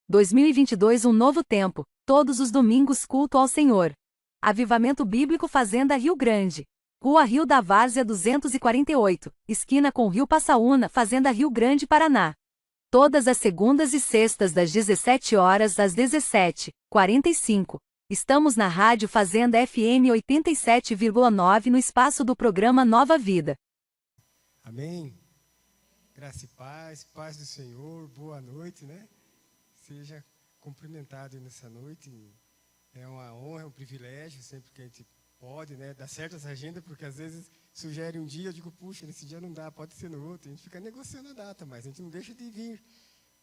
2022 um novo tempo, todos os domingos culto ao Senhor. Avivamento Bíblico Fazenda Rio Grande. Rua Rio da Várzea 248, esquina com Rio Passaúna, Fazenda Rio Grande, Paraná. Todas as segundas e sextas das 17 horas às 17h45. Estamos na Rádio Fazenda FM 87,9 no espaço do programa Nova Vida. Amém. Graça e paz do Senhor, boa noite, né? Seja cumprimentado nessa noite. É uma honra, é um privilégio, sempre que a gente pode, né? Dar certo essa agenda, porque às vezes sugere um dia, eu digo, puxa, nesse dia não dá, pode ser no outro. A gente fica negociando a data, mas a gente não deixa de vir,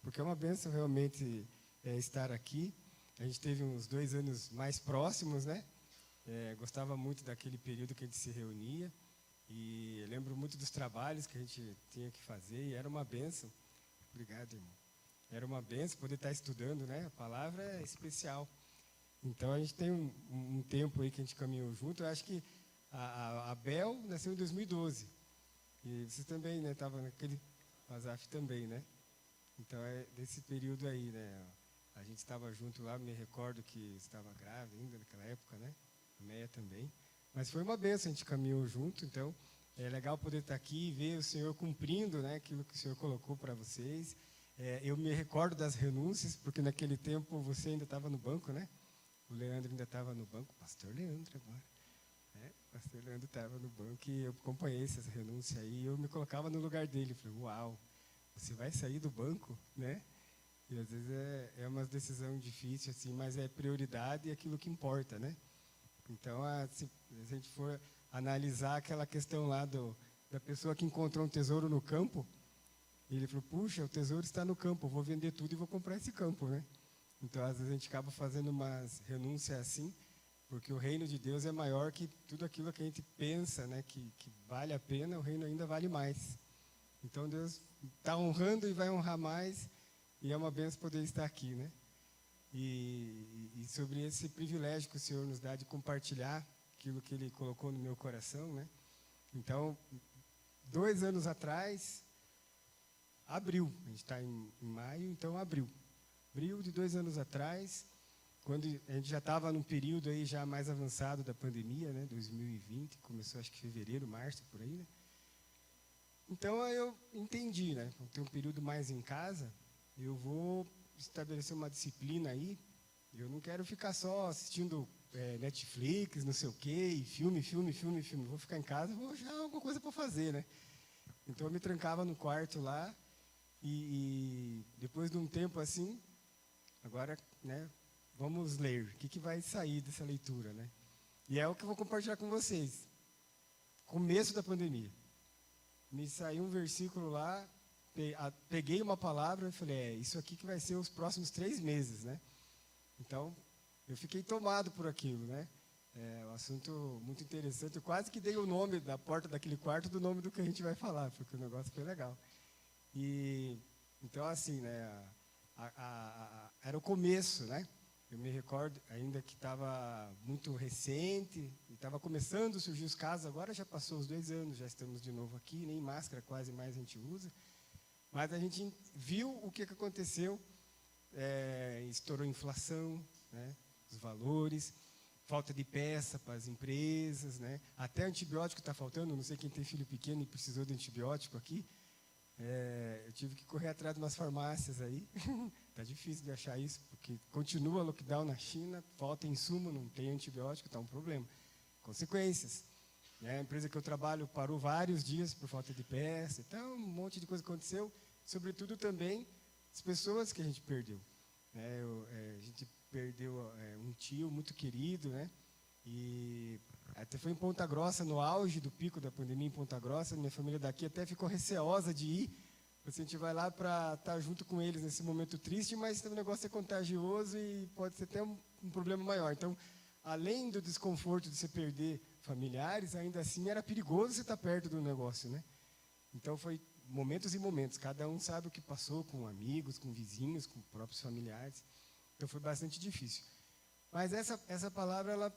porque é uma bênção realmente estar aqui. A gente teve uns 2 anos mais próximos, né? Gostava muito daquele período que a gente se reunia. E eu lembro muito dos trabalhos que a gente tinha que fazer, e era uma bênção. Obrigado, irmão. Era uma bênção poder estar estudando, né? A palavra é especial. Então, a gente tem um tempo aí que a gente caminhou junto. Eu acho que a Bel nasceu em 2012. E você também, né? Estava naquele... O Azaf também, né? Então, é desse período aí, né? A gente estava junto lá, me recordo que estava grávida ainda naquela época, né? A Meia também. Mas foi uma bênção, a gente caminhou junto, então é legal poder estar aqui e ver o Senhor cumprindo, né, aquilo que o Senhor colocou para vocês. Eu me recordo das renúncias, porque naquele tempo você ainda estava no banco, né? O Leandro ainda estava no banco, pastor Leandro agora. O pastor Leandro estava no banco e eu acompanhei essas renúncias aí, e eu me colocava no lugar dele. Falei, uau, você vai sair do banco, né? E às vezes é uma decisão difícil, assim, mas é prioridade e aquilo que importa, né? Então, se a gente for analisar aquela questão lá da pessoa que encontrou um tesouro no campo, e ele falou, puxa, o tesouro está no campo, eu vou vender tudo e vou comprar esse campo, né? Então, às vezes a gente acaba fazendo umas renúncias assim, porque o reino de Deus é maior que tudo aquilo que a gente pensa, né, que vale a pena, o reino ainda vale mais. Então, Deus está honrando e vai honrar mais, e é uma bênção poder estar aqui, né? E sobre esse privilégio que o Senhor nos dá de compartilhar aquilo que Ele colocou no meu coração, né? Então, 2 anos atrás, abril, a gente está em maio, então abril de 2 anos atrás, quando a gente já estava num período aí já mais avançado da pandemia, né? 2020, começou acho que fevereiro, março, por aí, né? Então, eu entendi, né? Vou ter um período mais em casa, eu vou estabelecer uma disciplina aí. Eu não quero ficar só assistindo Netflix, não sei o quê, e filme. Vou ficar em casa, vou achar alguma coisa para fazer, né? Então, eu me trancava no quarto lá, e depois de um tempo assim, agora, né, vamos ler. O que vai sair dessa leitura, né? E é o que eu vou compartilhar com vocês. Começo da pandemia. Me saiu um versículo lá, peguei uma palavra e falei, isso aqui que vai ser os próximos 3 meses, né? Então, eu fiquei tomado por aquilo, né? É um assunto muito interessante. Eu quase que dei o nome da porta daquele quarto do nome do que a gente vai falar, porque o negócio foi legal. E, então, assim, né? Era o começo, né? Eu me recordo ainda que estava muito recente, e estava começando a surgir os casos. Agora já passou os 2 anos, já estamos de novo aqui, nem máscara quase mais a gente usa. Mas a gente viu o que aconteceu, estourou a inflação, né, os valores, falta de peça para as empresas, né, até antibiótico está faltando, não sei quem tem filho pequeno e precisou de antibiótico aqui, eu tive que correr atrás de umas farmácias aí, está difícil de achar isso, porque continua lockdown na China, falta insumo, não tem antibiótico, está um problema. Consequências. A empresa que eu trabalho parou vários dias por falta de peça, então um monte de coisa aconteceu, sobretudo também as pessoas que a gente perdeu. A gente perdeu um tio muito querido, né? E até foi em Ponta Grossa, no auge do pico da pandemia em Ponta Grossa, minha família daqui até ficou receosa de ir, porque a gente vai lá para estar junto com eles nesse momento triste, mas o negócio é contagioso e pode ser até um problema maior. Então, além do desconforto de você perder familiares, ainda assim era perigoso você estar perto do negócio, né? Então foi momentos e momentos, cada um sabe o que passou com amigos, com vizinhos, com próprios familiares. Então foi bastante difícil. Mas essa palavra ela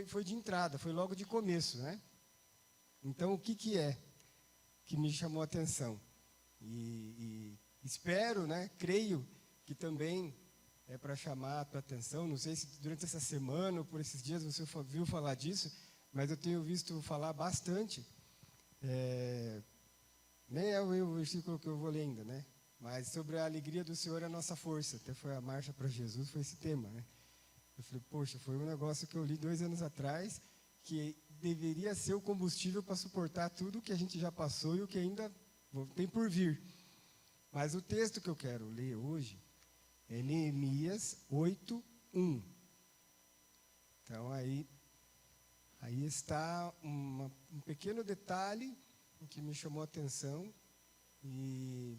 foi de entrada, foi logo de começo, né? Então o que é que me chamou a atenção? E espero, né, creio que também é para chamar a tua atenção. Não sei se durante essa semana ou por esses dias você viu falar disso, mas eu tenho visto falar bastante. Nem é o versículo que eu vou ler ainda, né? Mas sobre a alegria do Senhor é a nossa força. Até foi a marcha para Jesus, foi esse tema, né? Eu falei, poxa, foi um negócio que eu li 2 anos atrás, que deveria ser o combustível para suportar tudo o que a gente já passou e o que ainda tem por vir. Mas o texto que eu quero ler hoje é Neemias 8:1. Então, aí está um pequeno detalhe que me chamou a atenção e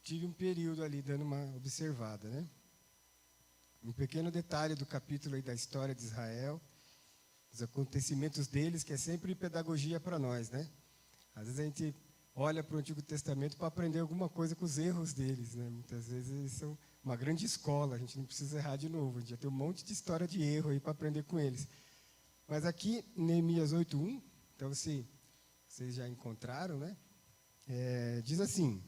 tive um período ali dando uma observada, né? Um pequeno detalhe do capítulo aí da história de Israel, os acontecimentos deles, que é sempre pedagogia para nós, né? Às vezes a gente olha para o Antigo Testamento para aprender alguma coisa com os erros deles, né? Muitas vezes eles são uma grande escola, a gente não precisa errar de novo, a gente já tem um monte de história de erro aí para aprender com eles. Mas aqui, Neemias 8:1, então vocês já encontraram, né? Diz assim: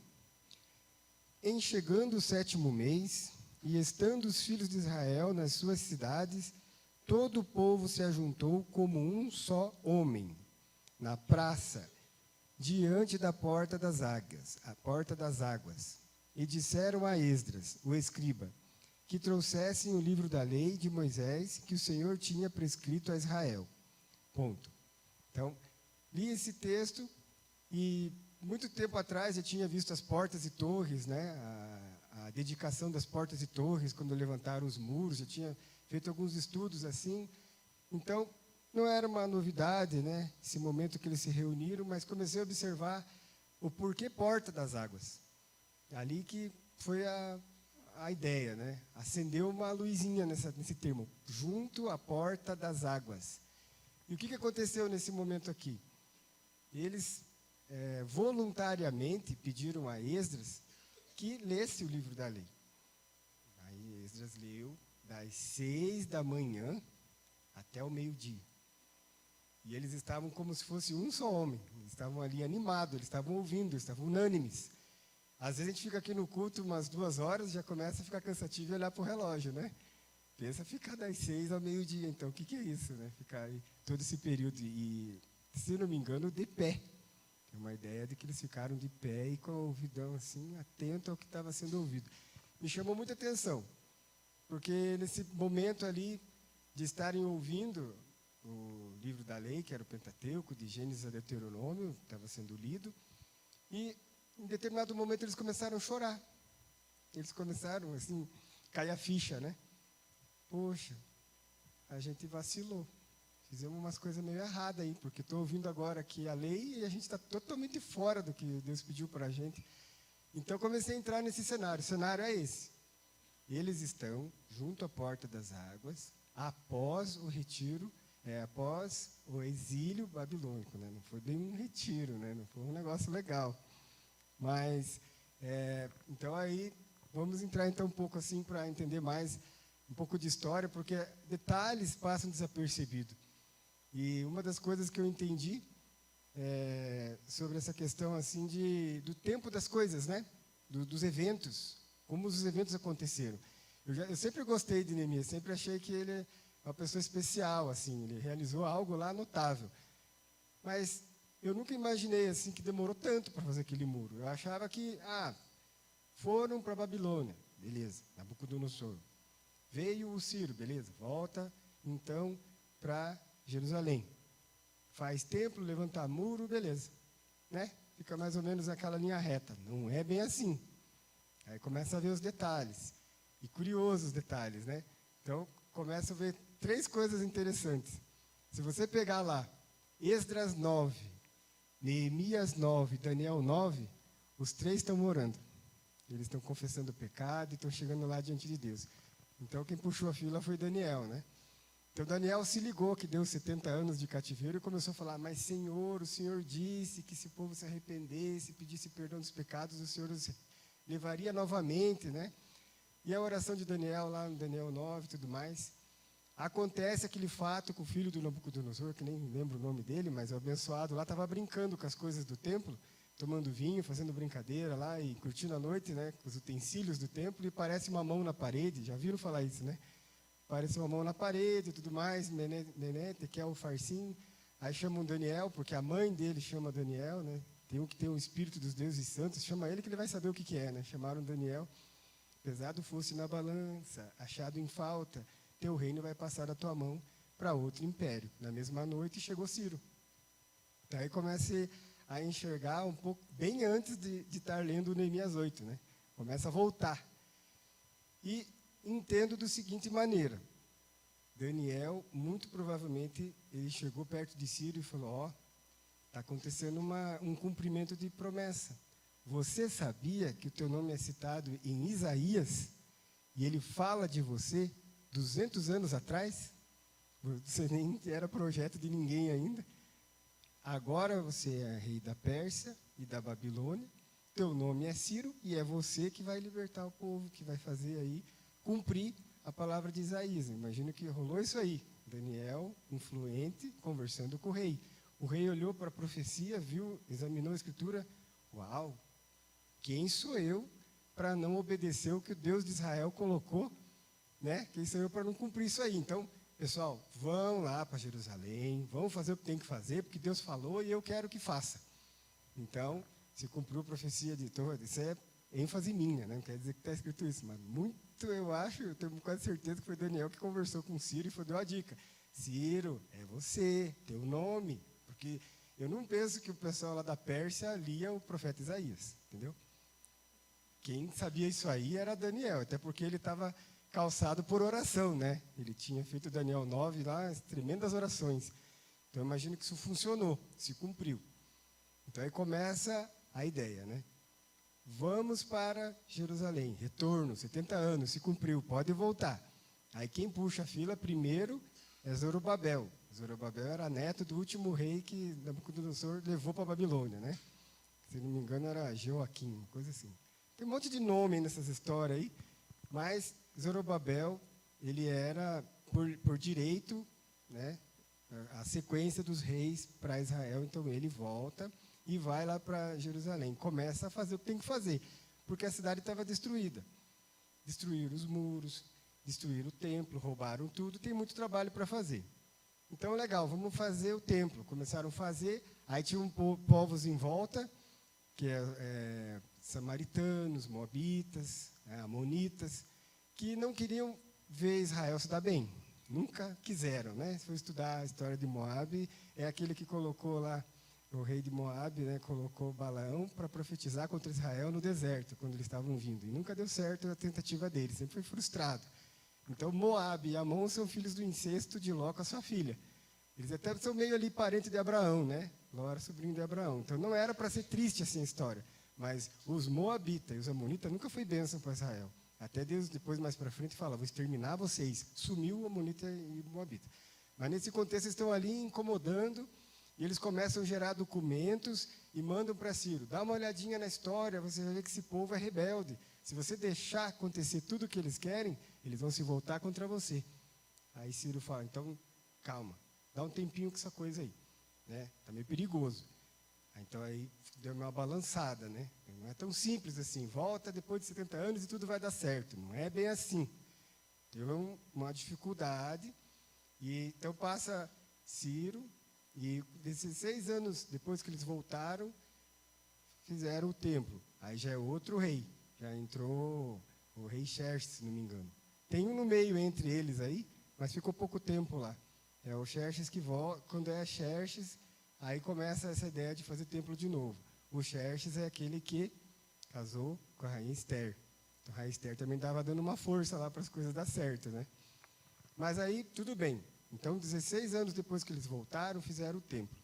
em chegando o 7º mês, e estando os filhos de Israel nas suas cidades, todo o povo se ajuntou como um só homem, na praça, diante da porta das águas, a porta das águas. E disseram a Esdras, o escriba, que trouxessem o livro da lei de Moisés, que o Senhor tinha prescrito a Israel. Ponto. Então, li esse texto e muito tempo atrás eu tinha visto as portas e torres, né? A dedicação das portas e torres, quando levantaram os muros, eu tinha feito alguns estudos assim. Então, não era uma novidade, né? Esse momento que eles se reuniram, mas comecei a observar o porquê porta das águas. Ali que foi a ideia, né? Acendeu uma luzinha nesse termo, junto à porta das águas. E o que aconteceu nesse momento aqui? Eles voluntariamente pediram a Esdras que lesse o livro da lei. Aí Esdras leu das 6 da manhã até o meio-dia. E eles estavam como se fosse um só homem. Eles estavam ali animados, eles estavam ouvindo, eles estavam unânimes. Às vezes a gente fica aqui no culto umas 2 horas, já começa a ficar cansativo e olhar para o relógio, né? Pensa ficar das 6 ao meio-dia, então o que é isso, né? Ficar aí todo esse período e, se não me engano, de pé. Tem uma ideia de que eles ficaram de pé e com o ouvidão assim, atento ao que estava sendo ouvido. Me chamou muita atenção, porque nesse momento ali de estarem ouvindo o livro da lei, que era o Pentateuco, de Gênesis a Deuteronômio, estava sendo lido, e em determinado momento eles começaram a chorar. Eles começaram, assim, cair a ficha, né? Poxa, a gente vacilou. Fizemos umas coisas meio erradas aí, porque estou ouvindo agora aqui a lei e a gente está totalmente fora do que Deus pediu para a gente. Então, comecei a entrar nesse cenário. O cenário é esse. Eles estão junto à porta das águas, após o retiro, após o exílio babilônico, né? Não foi bem um retiro, né? Não foi um negócio legal. Mas, então aí, vamos entrar então um pouco assim para entender mais um pouco de história, porque detalhes passam desapercebidos. E uma das coisas que eu entendi sobre essa questão assim do tempo das coisas, né? Dos eventos, como os eventos aconteceram. Eu sempre gostei de Neemias, sempre achei que ele é uma pessoa especial, assim, ele realizou algo lá notável. Mas eu nunca imaginei assim que demorou tanto para fazer aquele muro. Eu achava que, foram para a Babilônia, beleza, Nabucodonosor. Veio o Ciro, beleza, volta então para Jerusalém. Faz templo, levanta muro, beleza, né? Fica mais ou menos naquela linha reta. Não é bem assim. Aí começa a ver os detalhes. E curiosos os detalhes, né? Então, começa a ver 3 coisas interessantes. Se você pegar lá, Esdras 9, Neemias 9, Daniel 9, os 3 estão orando. Eles estão confessando o pecado e estão chegando lá diante de Deus. Então, quem puxou a fila foi Daniel, né? Então, Daniel se ligou que deu 70 anos de cativeiro e começou a falar, mas Senhor, o Senhor disse que se o povo se arrependesse, pedisse perdão dos pecados, o Senhor os levaria novamente, né? E a oração de Daniel, lá no Daniel 9 e tudo mais. Acontece aquele fato com o filho do Nabucodonosor, que nem lembro o nome dele, mas o abençoado lá estava brincando com as coisas do templo, tomando vinho, fazendo brincadeira lá e curtindo a noite, né, com os utensílios do templo, e parece uma mão na parede. Já viram falar isso, né? Parece uma mão na parede e tudo mais, Nené, que é o farcinho. Aí chamam Daniel, porque a mãe dele chama Daniel, né? Tem um que tem o espírito dos deuses santos, chama ele que ele vai saber o que é, né? Chamaram Daniel. Pesado fosse na balança, achado em falta, teu reino vai passar da tua mão para outro império. Na mesma noite chegou Ciro. Daí comece a enxergar um pouco, bem antes de estar lendo Neemias 8, né? Começa a voltar. E entendo da seguinte maneira: Daniel, muito provavelmente, ele chegou perto de Ciro e falou: ó, está acontecendo um cumprimento de promessa. Você sabia que o teu nome é citado em Isaías? E ele fala de você 200 anos atrás? Você nem era projeto de ninguém ainda. Agora você é rei da Pérsia e da Babilônia. Teu nome é Ciro e é você que vai libertar o povo, que vai fazer aí, cumprir a palavra de Isaías. Imagino que rolou isso aí. Daniel, influente, conversando com o rei. O rei olhou para a profecia, viu, examinou a escritura. Uau, quem sou eu para não obedecer o que o Deus de Israel colocou, né? Quem sou eu para não cumprir isso aí? Então, pessoal, vão lá para Jerusalém, vão fazer o que tem que fazer, porque Deus falou e eu quero que faça. Então, se cumpriu a profecia de toda, isso é ênfase minha, né? Não quer dizer que está escrito isso, mas muito eu tenho quase certeza que foi Daniel que conversou com Ciro e deu a dica. Ciro, é você, teu nome, porque eu não penso que o pessoal lá da Pérsia lia o profeta Isaías, entendeu? Quem sabia isso aí era Daniel, até porque ele estava calçado por oração, né? Ele tinha feito Daniel 9 lá, as tremendas orações. Então, eu imagino que isso funcionou, se cumpriu. Então, aí começa a ideia, né? Vamos para Jerusalém, retorno, 70 anos, se cumpriu, pode voltar. Aí quem puxa a fila primeiro é Zorobabel. Zorobabel era neto do último rei que Nabucodonosor levou para a Babilônia, né? Se não me engano era Joaquim, uma coisa assim. Tem um monte de nome nessas histórias aí, mas Zorobabel, ele era, por direito, né, a sequência dos reis para Israel, então ele volta e vai lá para Jerusalém. Começa a fazer o que tem que fazer, porque a cidade estava destruída. Destruíram os muros, destruíram o templo, roubaram tudo, tem muito trabalho para fazer. Então, legal, vamos fazer o templo. Começaram a fazer, aí tinham povos em volta, que é samaritanos, moabitas, amonitas, que não queriam ver Israel se dar bem. Nunca quiseram, né? Se for estudar a história de Moabe, é aquele que colocou lá, o rei de Moabe, né, colocou Balaão para profetizar contra Israel no deserto, quando eles estavam vindo. E nunca deu certo a tentativa dele, sempre foi frustrado. Então, Moabe e Amon são filhos do incesto de Ló com a sua filha. Eles até são meio ali parente de Abraão, né? Ló era sobrinho de Abraão. Então, não era para ser triste assim a história. Mas os Moabitas e os Amonitas nunca foi bênção para Israel. Até Deus, depois, mais para frente, fala, vou exterminar vocês. Sumiu o Amonita e o Moabita. Mas, nesse contexto, eles estão ali incomodando, e eles começam a gerar documentos e mandam para Ciro. Dá uma olhadinha na história, você vai ver que esse povo é rebelde. Se você deixar acontecer tudo o que eles querem, eles vão se voltar contra você. Aí Ciro fala, então, calma, dá um tempinho com essa coisa aí. Né? Tá meio perigoso. Então, aí deu uma balançada, né? Não é tão simples assim, volta depois de 70 anos e tudo vai dar certo. Não é bem assim. Teve uma dificuldade, e então passa Ciro, e 16 anos depois que eles voltaram, fizeram o templo. Aí já é outro rei, já entrou o rei Xerxes, se não me engano. Tem um no meio entre eles aí, mas ficou pouco tempo lá. É o Xerxes que volta, quando é Xerxes, aí começa essa ideia de fazer templo de novo. O Xerxes é aquele que casou com a rainha Esther. Então, a rainha Esther também estava dando uma força lá para as coisas dar certo, né? Mas aí, tudo bem. Então, 16 anos depois que eles voltaram, fizeram o templo.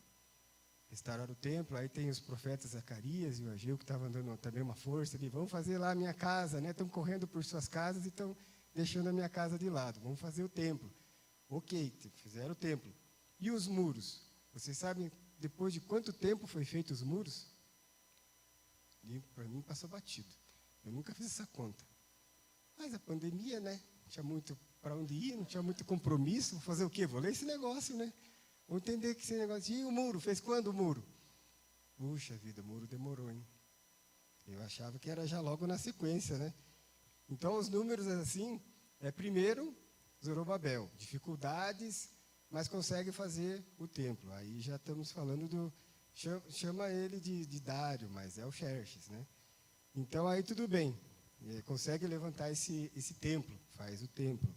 Restauraram o templo, aí tem os profetas Zacarias e o Ageu, que estavam dando também uma força ali. Vamos fazer lá a minha casa, né? Estão correndo por suas casas e estão deixando a minha casa de lado. Vamos fazer o templo. Ok, fizeram o templo. E os muros? Vocês sabem depois de quanto tempo foi feito os muros? E para mim passou batido. Eu nunca fiz essa conta. Mas a pandemia, né? Não tinha muito para onde ir, não tinha muito compromisso. Vou fazer o quê? Vou ler esse negócio, né? Vou entender que esse negócio... E o muro? Fez quando o muro? Puxa vida, o muro demorou, hein? Eu achava que era já logo na sequência, né? Então, os números assim, primeiro, Zorobabel, dificuldades, mas consegue fazer o templo. Aí já estamos falando chama ele de Dário, mas é o Xerxes, né? Então, aí tudo bem, ele consegue levantar esse templo, faz o templo,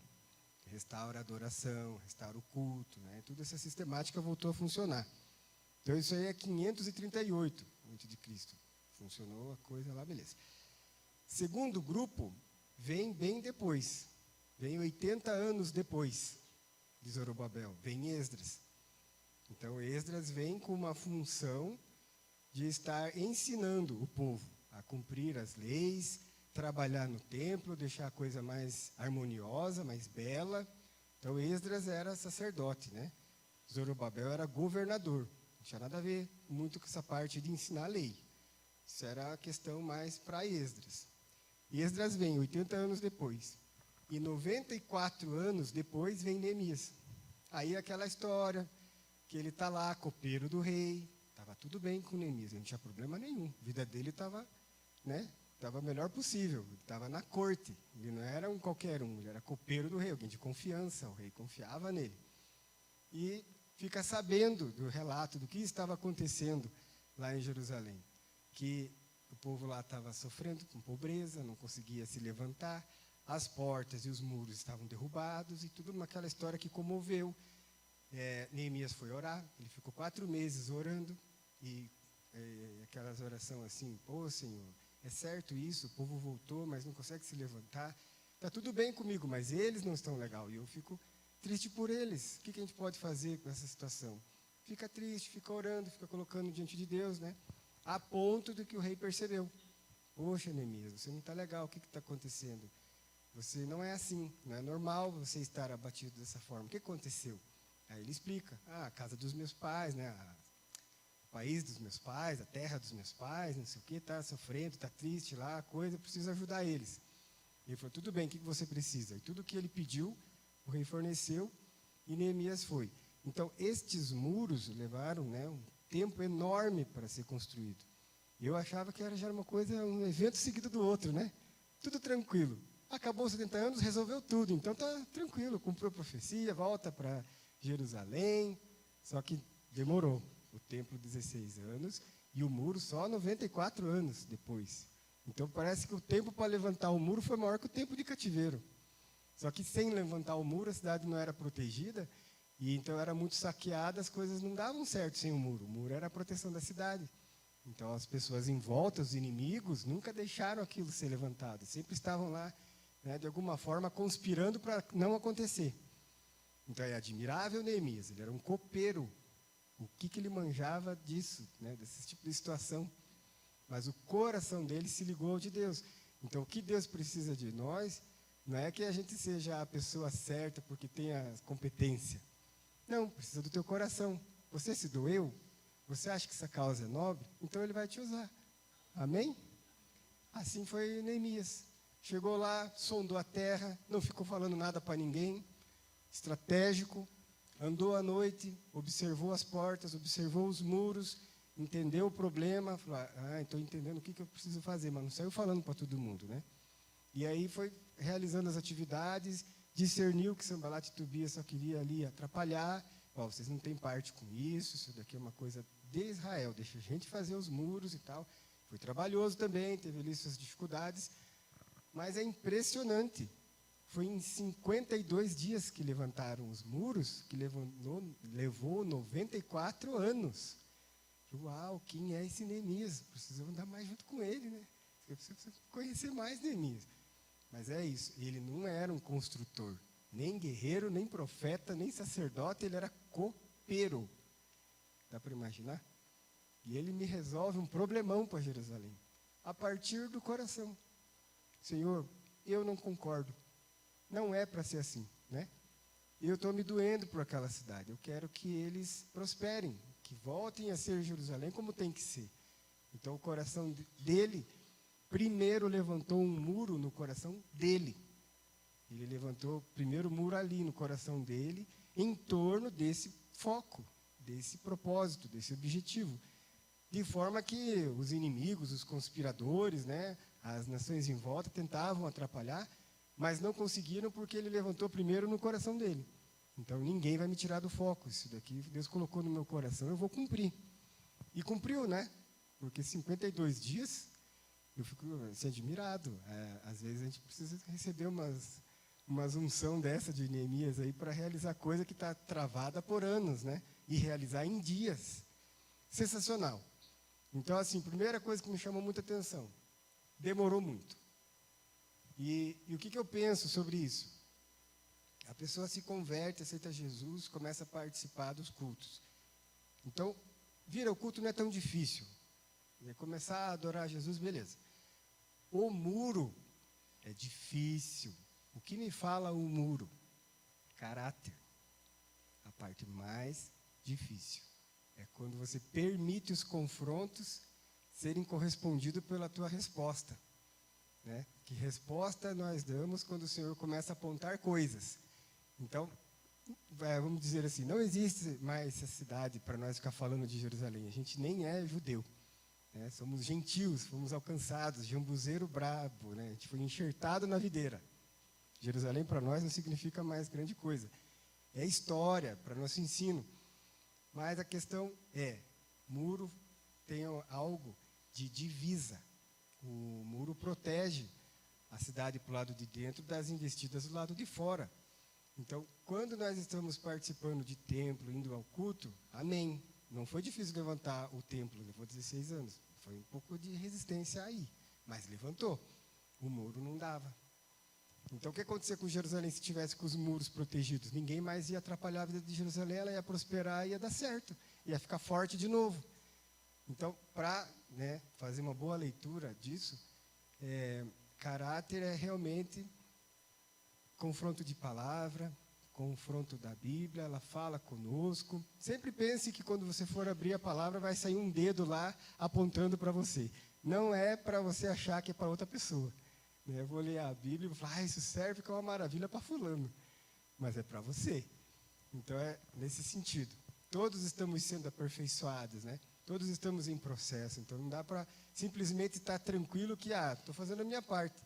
restaura a adoração, restaura o culto, né? Toda essa sistemática voltou a funcionar. Então, isso aí é 538 a.C. Funcionou a coisa lá, beleza. Segundo grupo, vem bem depois. Vem 80 anos depois de Zorobabel. Vem Esdras. Então, Esdras vem com uma função de estar ensinando o povo a cumprir as leis, trabalhar no templo, deixar a coisa mais harmoniosa, mais bela. Então, Esdras era sacerdote, né? Zorobabel era governador. Não tinha nada a ver muito com essa parte de ensinar a lei. Isso era a questão mais para Esdras. E Esdras vem 80 anos depois. E 94 anos depois vem Neemias. Aí aquela história que ele está lá, copeiro do rei. Estava tudo bem com Neemias, não tinha problema nenhum. A vida dele estava, né, estava melhor possível. Ele estava na corte. Ele não era um qualquer um, ele era copeiro do rei, alguém de confiança. O rei confiava nele. E fica sabendo do relato do que estava acontecendo lá em Jerusalém. Que o povo lá estava sofrendo com pobreza, não conseguia se levantar, as portas e os muros estavam derrubados, e tudo naquela história que comoveu. Neemias foi orar, ele ficou 4 meses orando, e aquelas orações assim, pô, Senhor, é certo isso, o povo voltou, mas não consegue se levantar, está tudo bem comigo, mas eles não estão legal, e eu fico triste por eles. O que a gente pode fazer com essa situação? Fica triste, fica orando, fica colocando diante de Deus, né? A ponto de que o rei percebeu. Poxa, Neemias, você não está legal, o que está acontecendo? Você não é assim, não é normal você estar abatido dessa forma. O que aconteceu? Aí ele explica, a casa dos meus pais, né? O país dos meus pais, a terra dos meus pais, não sei o que, está sofrendo, está triste lá, a coisa, preciso ajudar eles. Ele falou, tudo bem, o que você precisa? E tudo o que ele pediu, o rei forneceu, e Neemias foi. Então, estes muros levaram, né, um tempo enorme para ser construído. Eu achava que já era uma coisa, um evento seguido do outro, né? Tudo tranquilo. Acabou os 70 anos, resolveu tudo. Então está tranquilo, cumpriu a profecia, volta para Jerusalém. Só que demorou. O templo 16 anos e o muro só 94 anos depois. Então parece que o tempo para levantar o muro foi maior que o tempo de cativeiro. Só que sem levantar o muro, a cidade não era protegida, e então era muito saqueada, as coisas não davam certo sem o muro. O muro era a proteção da cidade. Então as pessoas em volta, os inimigos, nunca deixaram aquilo ser levantado. Sempre estavam lá, né, de alguma forma, conspirando para não acontecer. Então é admirável Neemias, ele era um copeiro. O que ele manjava disso, né, desse tipo de situação? Mas o coração dele se ligou ao de Deus. Então o que Deus precisa de nós não é que a gente seja a pessoa certa porque tenha competência. Não, precisa do teu coração. Você se doeu? Você acha que essa causa é nobre? Então ele vai te usar. Amém? Assim foi Neemias. Chegou lá, sondou a terra, não ficou falando nada para ninguém. Estratégico, andou à noite, observou as portas, observou os muros, entendeu o problema, falou, estou entendendo o que eu preciso fazer, mas não saiu falando para todo mundo, né? E aí foi realizando as atividades, discerniu que Sanbalat e Tobias só queria ali atrapalhar. Vocês não têm parte com isso daqui é uma coisa de Israel, deixa a gente fazer os muros e tal. Foi trabalhoso também, teve ali suas dificuldades, mas é impressionante. Foi em 52 dias que levantaram os muros, que levou 94 anos. Uau, quem é esse Neemias? Preciso andar mais junto com ele, né? Eu preciso conhecer mais Neemias. Mas é isso, ele não era um construtor, nem guerreiro, nem profeta, nem sacerdote, ele era copeiro. Dá para imaginar? E ele me resolve um problemão para Jerusalém, a partir do coração. Senhor, eu não concordo, não é para ser assim, né? Eu estou me doendo por aquela cidade, eu quero que eles prosperem, que voltem a ser Jerusalém como tem que ser. Então o coração dele primeiro levantou um muro no coração dele. Ele levantou o primeiro muro ali no coração dele, em torno desse foco, desse propósito, desse objetivo. de forma que os inimigos, os conspiradores, né, as nações em volta tentavam atrapalhar, mas não conseguiram porque ele levantou primeiro no coração dele. Então, ninguém vai me tirar do foco. Isso daqui Deus colocou no meu coração, eu vou cumprir. E cumpriu, né? Porque 52 dias, eu fico assim, admirado. Às vezes a gente precisa receber umas unção dessa de Neemias aí para realizar coisa que está travada por anos, né? E realizar em dias. Sensacional. Então, assim, primeira coisa que me chamou muita atenção, demorou muito. E o que eu penso sobre isso? A pessoa se converte, aceita Jesus, começa a participar dos cultos. Então, o culto não é tão difícil. Começar a adorar Jesus, beleza. O muro é difícil. O que me fala o muro? Caráter. A parte mais difícil. É quando você permite os confrontos serem correspondidos pela tua resposta. Né? Que resposta nós damos quando o Senhor começa a apontar coisas? Então, vamos dizer assim, não existe mais essa cidade para nós ficar falando de Jerusalém. A gente nem é judeu. Né? Somos gentios, fomos alcançados, jambuzeiro brabo. Né? A gente foi enxertado na videira. Jerusalém para nós não significa mais grande coisa. É história, para nosso ensino. Mas a questão é, muro tem algo de divisa. O muro protege a cidade para o lado de dentro das investidas do lado de fora. Então, quando nós estamos participando de templo, indo ao culto, amém. Não foi difícil levantar o templo, levou 16 anos. Foi um pouco de resistência aí, mas levantou. O muro não dava. Então, o que aconteceu com Jerusalém se tivesse com os muros protegidos? Ninguém mais ia atrapalhar a vida de Jerusalém, ela ia prosperar e ia dar certo. Ia ficar forte de novo. Então, para fazer uma boa leitura disso, caráter é realmente confronto de palavra, confronto da Bíblia, ela fala conosco. Sempre pense que quando você for abrir a palavra, vai sair um dedo lá apontando para você. Não é para você achar que é para outra pessoa. Eu vou ler a Bíblia e vou falar, isso serve que é uma maravilha para fulano. Mas é para você. Então, é nesse sentido. Todos estamos sendo aperfeiçoados, né? Todos estamos em processo. Então, não dá para simplesmente estar tranquilo que, estou fazendo a minha parte.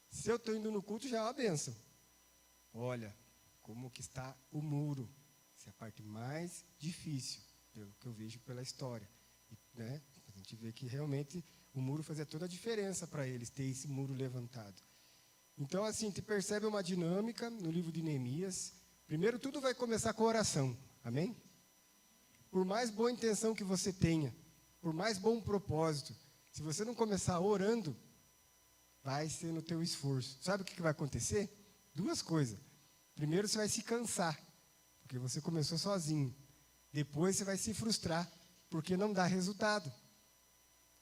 Se eu estou indo no culto, já é uma bênção. Olha, como que está o muro. Essa é a parte mais difícil, pelo que eu vejo pela história. Né? A gente vê que realmente o muro fazia toda a diferença para eles, ter esse muro levantado. Então, assim, te percebe uma dinâmica no livro de Neemias. Primeiro, tudo vai começar com a oração. Amém? Por mais boa intenção que você tenha, por mais bom propósito, se você não começar orando, vai ser no teu esforço. Sabe o que vai acontecer? Duas coisas. Primeiro, você vai se cansar, porque você começou sozinho. Depois, você vai se frustrar, porque não dá resultado.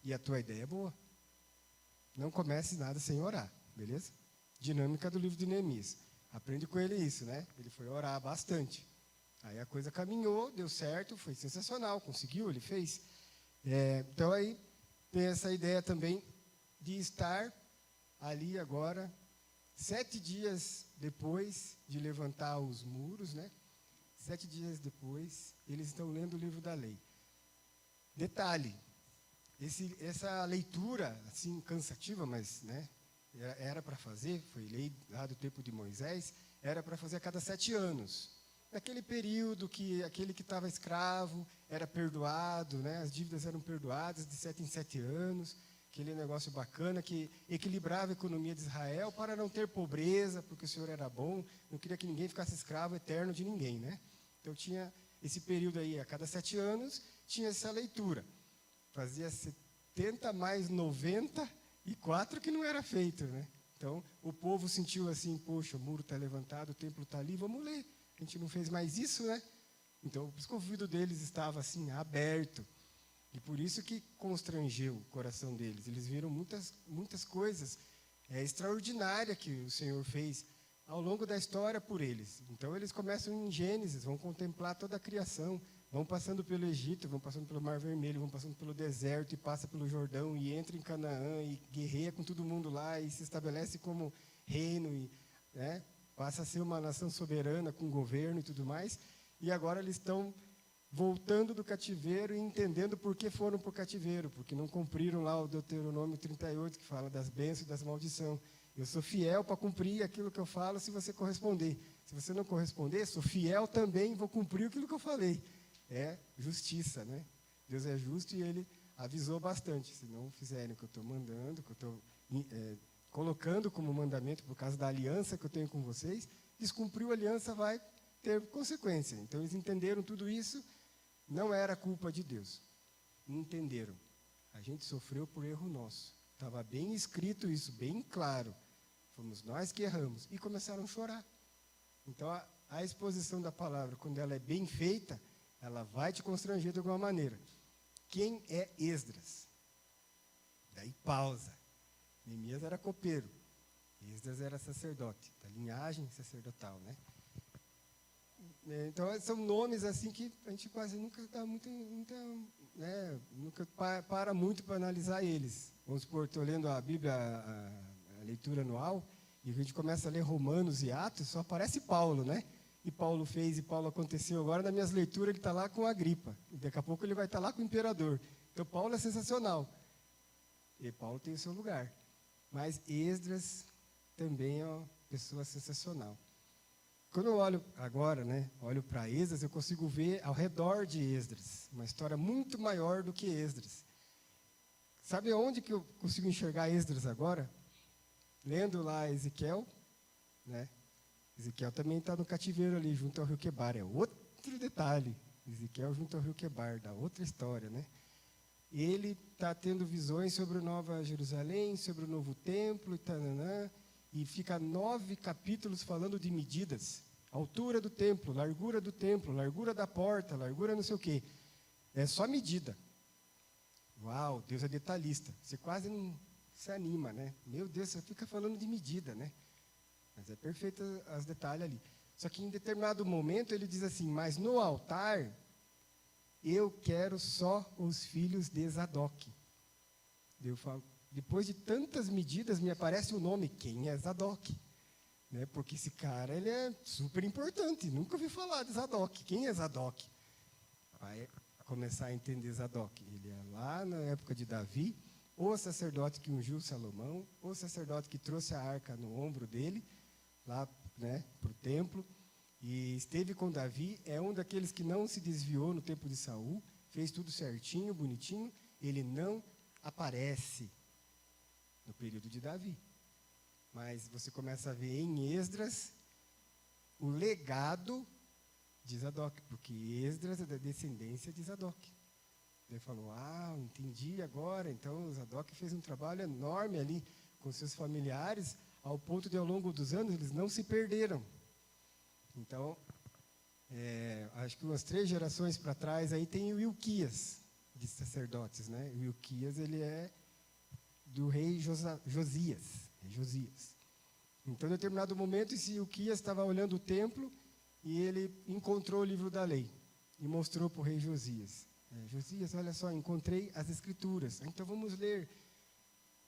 E a tua ideia é boa. Não comece nada sem orar, beleza? Dinâmica do livro de Neemias. Aprende com ele isso, né? Ele foi orar bastante. Aí a coisa caminhou, deu certo, foi sensacional, conseguiu, ele fez. Então aí tem essa ideia também de estar ali agora, 7 dias depois de levantar os muros, né? 7 dias depois, eles estão lendo o livro da lei. Detalhe, essa leitura, assim, cansativa, mas, né, era para fazer, foi lei lá do tempo de Moisés, era para fazer a cada 7 anos. Naquele período que aquele que estava escravo era perdoado, né, as dívidas eram perdoadas de 7 em 7 anos, aquele negócio bacana que equilibrava a economia de Israel para não ter pobreza, porque o Senhor era bom, não queria que ninguém ficasse escravo eterno de ninguém, né? Então tinha esse período aí, a cada 7 anos, tinha essa leitura. Fazia 70 mais 94 que não era feito, né? Então, o povo sentiu assim, poxa, o muro está levantado, o templo está ali, vamos ler. A gente não fez mais isso, né? Então, por isso que o ouvido deles estava assim, aberto. E por isso que constrangeu o coração deles. Eles viram muitas coisas extraordinárias que o Senhor fez ao longo da história por eles. Então, eles começam em Gênesis, vão contemplar toda a criação, vão passando pelo Egito, vão passando pelo Mar Vermelho, vão passando pelo deserto, e passa pelo Jordão, e entra em Canaã, e guerreia com todo mundo lá, e se estabelece como reino, e passa a ser uma nação soberana, com governo e tudo mais. E agora eles estão voltando do cativeiro e entendendo por que foram para o cativeiro, porque não cumpriram lá o Deuteronômio 38, que fala das bênçãos e das maldições. Eu sou fiel para cumprir aquilo que eu falo se você corresponder. Se você não corresponder, sou fiel também, vou cumprir aquilo que eu falei. É justiça, né? Deus é justo e Ele avisou bastante. Se não fizerem o que eu estou mandando, o que eu estou colocando como mandamento por causa da aliança que eu tenho com vocês, descumpriu a aliança, vai ter consequência. Então, eles entenderam tudo isso, não era culpa de Deus. Entenderam. A gente sofreu por erro nosso. Estava bem escrito isso, bem claro. Fomos nós que erramos. E começaram a chorar. Então, a exposição da palavra, quando ela é bem feita, ela vai te constranger de alguma maneira. Quem é Esdras? Daí pausa. Neemias era copeiro. Esdras era sacerdote, da linhagem sacerdotal, né? Então, são nomes assim que a gente quase nunca dá nunca para muito para analisar eles. Vamos supor, estou lendo a Bíblia, a leitura anual, e a gente começa a ler Romanos e Atos, só aparece Paulo, né? E Paulo fez, e Paulo aconteceu. Agora, nas minhas leituras, ele está lá com a Agripa. E daqui a pouco ele vai estar lá com o imperador. Então, Paulo é sensacional. E Paulo tem o seu lugar. Mas Esdras também é uma pessoa sensacional. Quando eu olho agora, né, olho para Esdras, eu consigo ver ao redor de Esdras uma história muito maior do que Esdras. Sabe onde que eu consigo enxergar Esdras agora? Lendo lá Ezequiel, né? Ezequiel também está no cativeiro ali, junto ao rio Quebar. É outro detalhe. Ezequiel junto ao rio Quebar, da outra história, né? Ele está tendo visões sobre a Nova Jerusalém, sobre o novo templo, e fica 9 capítulos falando de medidas. Altura do templo, largura da porta, largura não sei o quê. É só medida. Uau, Deus é detalhista. Você quase não se anima, né? Meu Deus, você fica falando de medida, né? Mas é perfeito os detalhes ali. Só que em determinado momento ele diz assim, mas no altar eu quero só os filhos de Zadok. Eu falo, depois de tantas medidas me aparece o nome, quem é Zadok? Né? Porque esse cara ele é super importante, nunca ouvi falar de Zadok. Quem é Zadok? Vai começar a entender Zadok. Ele é lá na época de Davi, o sacerdote que ungiu Salomão, o sacerdote que trouxe a arca no ombro dele, lá, né, para o templo, e esteve com Davi, é um daqueles que não se desviou no tempo de Saul, fez tudo certinho, bonitinho, ele não aparece no período de Davi. Mas você começa a ver em Esdras o legado de Zadok, porque Esdras é da descendência de Zadok. Ele falou, entendi agora, então Zadok fez um trabalho enorme ali com seus familiares, ao ponto de, ao longo dos anos, eles não se perderam. Então, acho que umas 3 gerações para trás, aí tem o Ilquias, de sacerdotes, né? O Ilquias, ele é do rei Josias. Então, em determinado momento, esse Ilquias estava olhando o templo e ele encontrou o livro da lei e mostrou para o rei Josias. Josias, olha só, encontrei as escrituras. Então, vamos ler.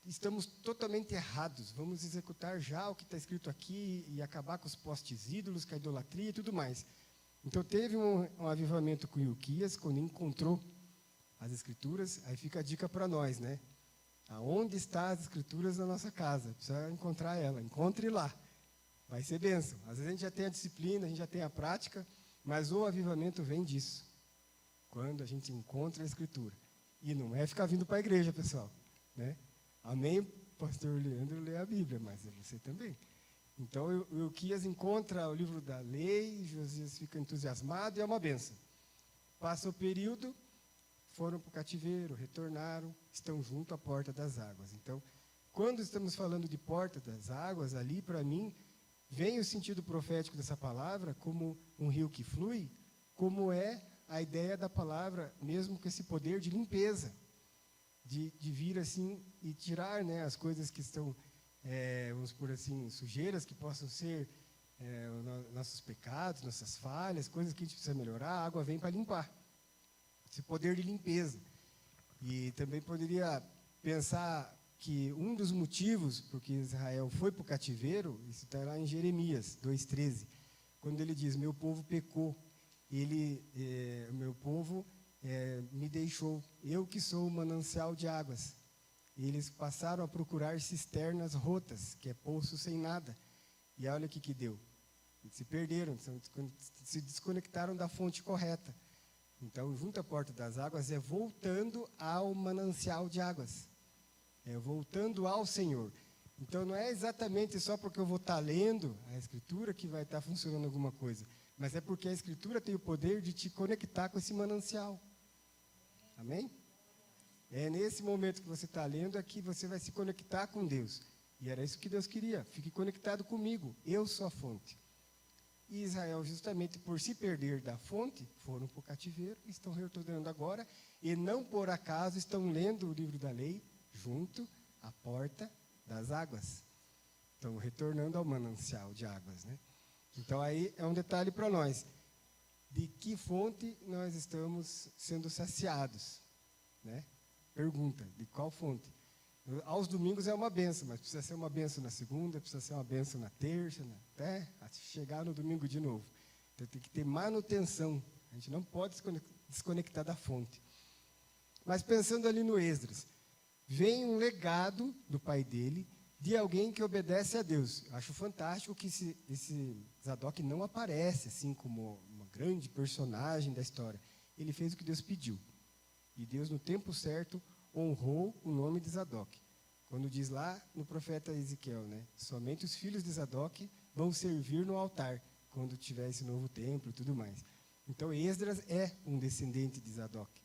Estamos totalmente errados, vamos executar já o que está escrito aqui e acabar com os postes ídolos, com a idolatria e tudo mais. Então, teve um avivamento com Ilquias, quando encontrou as escrituras, aí fica a dica para nós, né? Aonde estão as escrituras na nossa casa? Precisa encontrar ela, encontre lá. Vai ser bênção. Às vezes a gente já tem a disciplina, a gente já tem a prática, mas o avivamento vem disso. Quando a gente encontra a escritura. E não é ficar vindo para a igreja, pessoal, né? Amém, pastor Leandro lê a Bíblia, mas é você também. Então, o Ilquias encontra o livro da lei, Josias fica entusiasmado e é uma bênção. Passa o período, foram para o cativeiro, retornaram, estão junto à porta das águas. Então, quando estamos falando de porta das águas, ali, para mim, vem o sentido profético dessa palavra como um rio que flui, como é a ideia da palavra, mesmo com esse poder de limpeza. De vir assim e tirar, né, as coisas que estão, vamos por assim, sujeiras, que possam ser nossos pecados, nossas falhas, coisas que a gente precisa melhorar, a água vem para limpar. Esse poder de limpeza. E também poderia pensar que um dos motivos porque Israel foi para o cativeiro, isso está lá em Jeremias 2,13, quando ele diz, meu povo pecou, o meu povo me deixou, eu que sou o manancial de águas. E eles passaram a procurar cisternas rotas, que é poço sem nada. E olha o que deu. Eles se perderam, se desconectaram da fonte correta. Então, junto à porta das águas é voltando ao manancial de águas. É voltando ao Senhor. Então, não é exatamente só porque eu vou estar lendo a Escritura que vai estar funcionando alguma coisa. Mas é porque a Escritura tem o poder de te conectar com esse manancial. Amém? É nesse momento que você está lendo é que você vai se conectar com Deus. E era isso que Deus queria. Fique conectado comigo. Eu sou a fonte. E Israel, justamente por se perder da fonte, foram para o cativeiro, estão retornando agora, e não por acaso estão lendo o livro da lei, junto à porta das águas. Estão retornando ao manancial de águas, né? Então, aí é um detalhe para nós. De que fonte nós estamos sendo saciados? Né? Pergunta, de qual fonte? Aos domingos é uma benção, mas precisa ser uma benção na segunda, precisa ser uma benção na terça, até chegar no domingo de novo. Então tem que ter manutenção, a gente não pode desconectar da fonte. Mas pensando ali no Esdras, vem um legado do pai dele, de alguém que obedece a Deus. Eu acho fantástico que esse Zadok não aparece assim como uma grande personagem da história. Ele fez o que Deus pediu. E Deus, no tempo certo, honrou o nome de Zadok. Quando diz lá no profeta Ezequiel, né? Somente os filhos de Zadok vão servir no altar, quando tiver esse novo templo e tudo mais. Então, Esdras é um descendente de Zadok.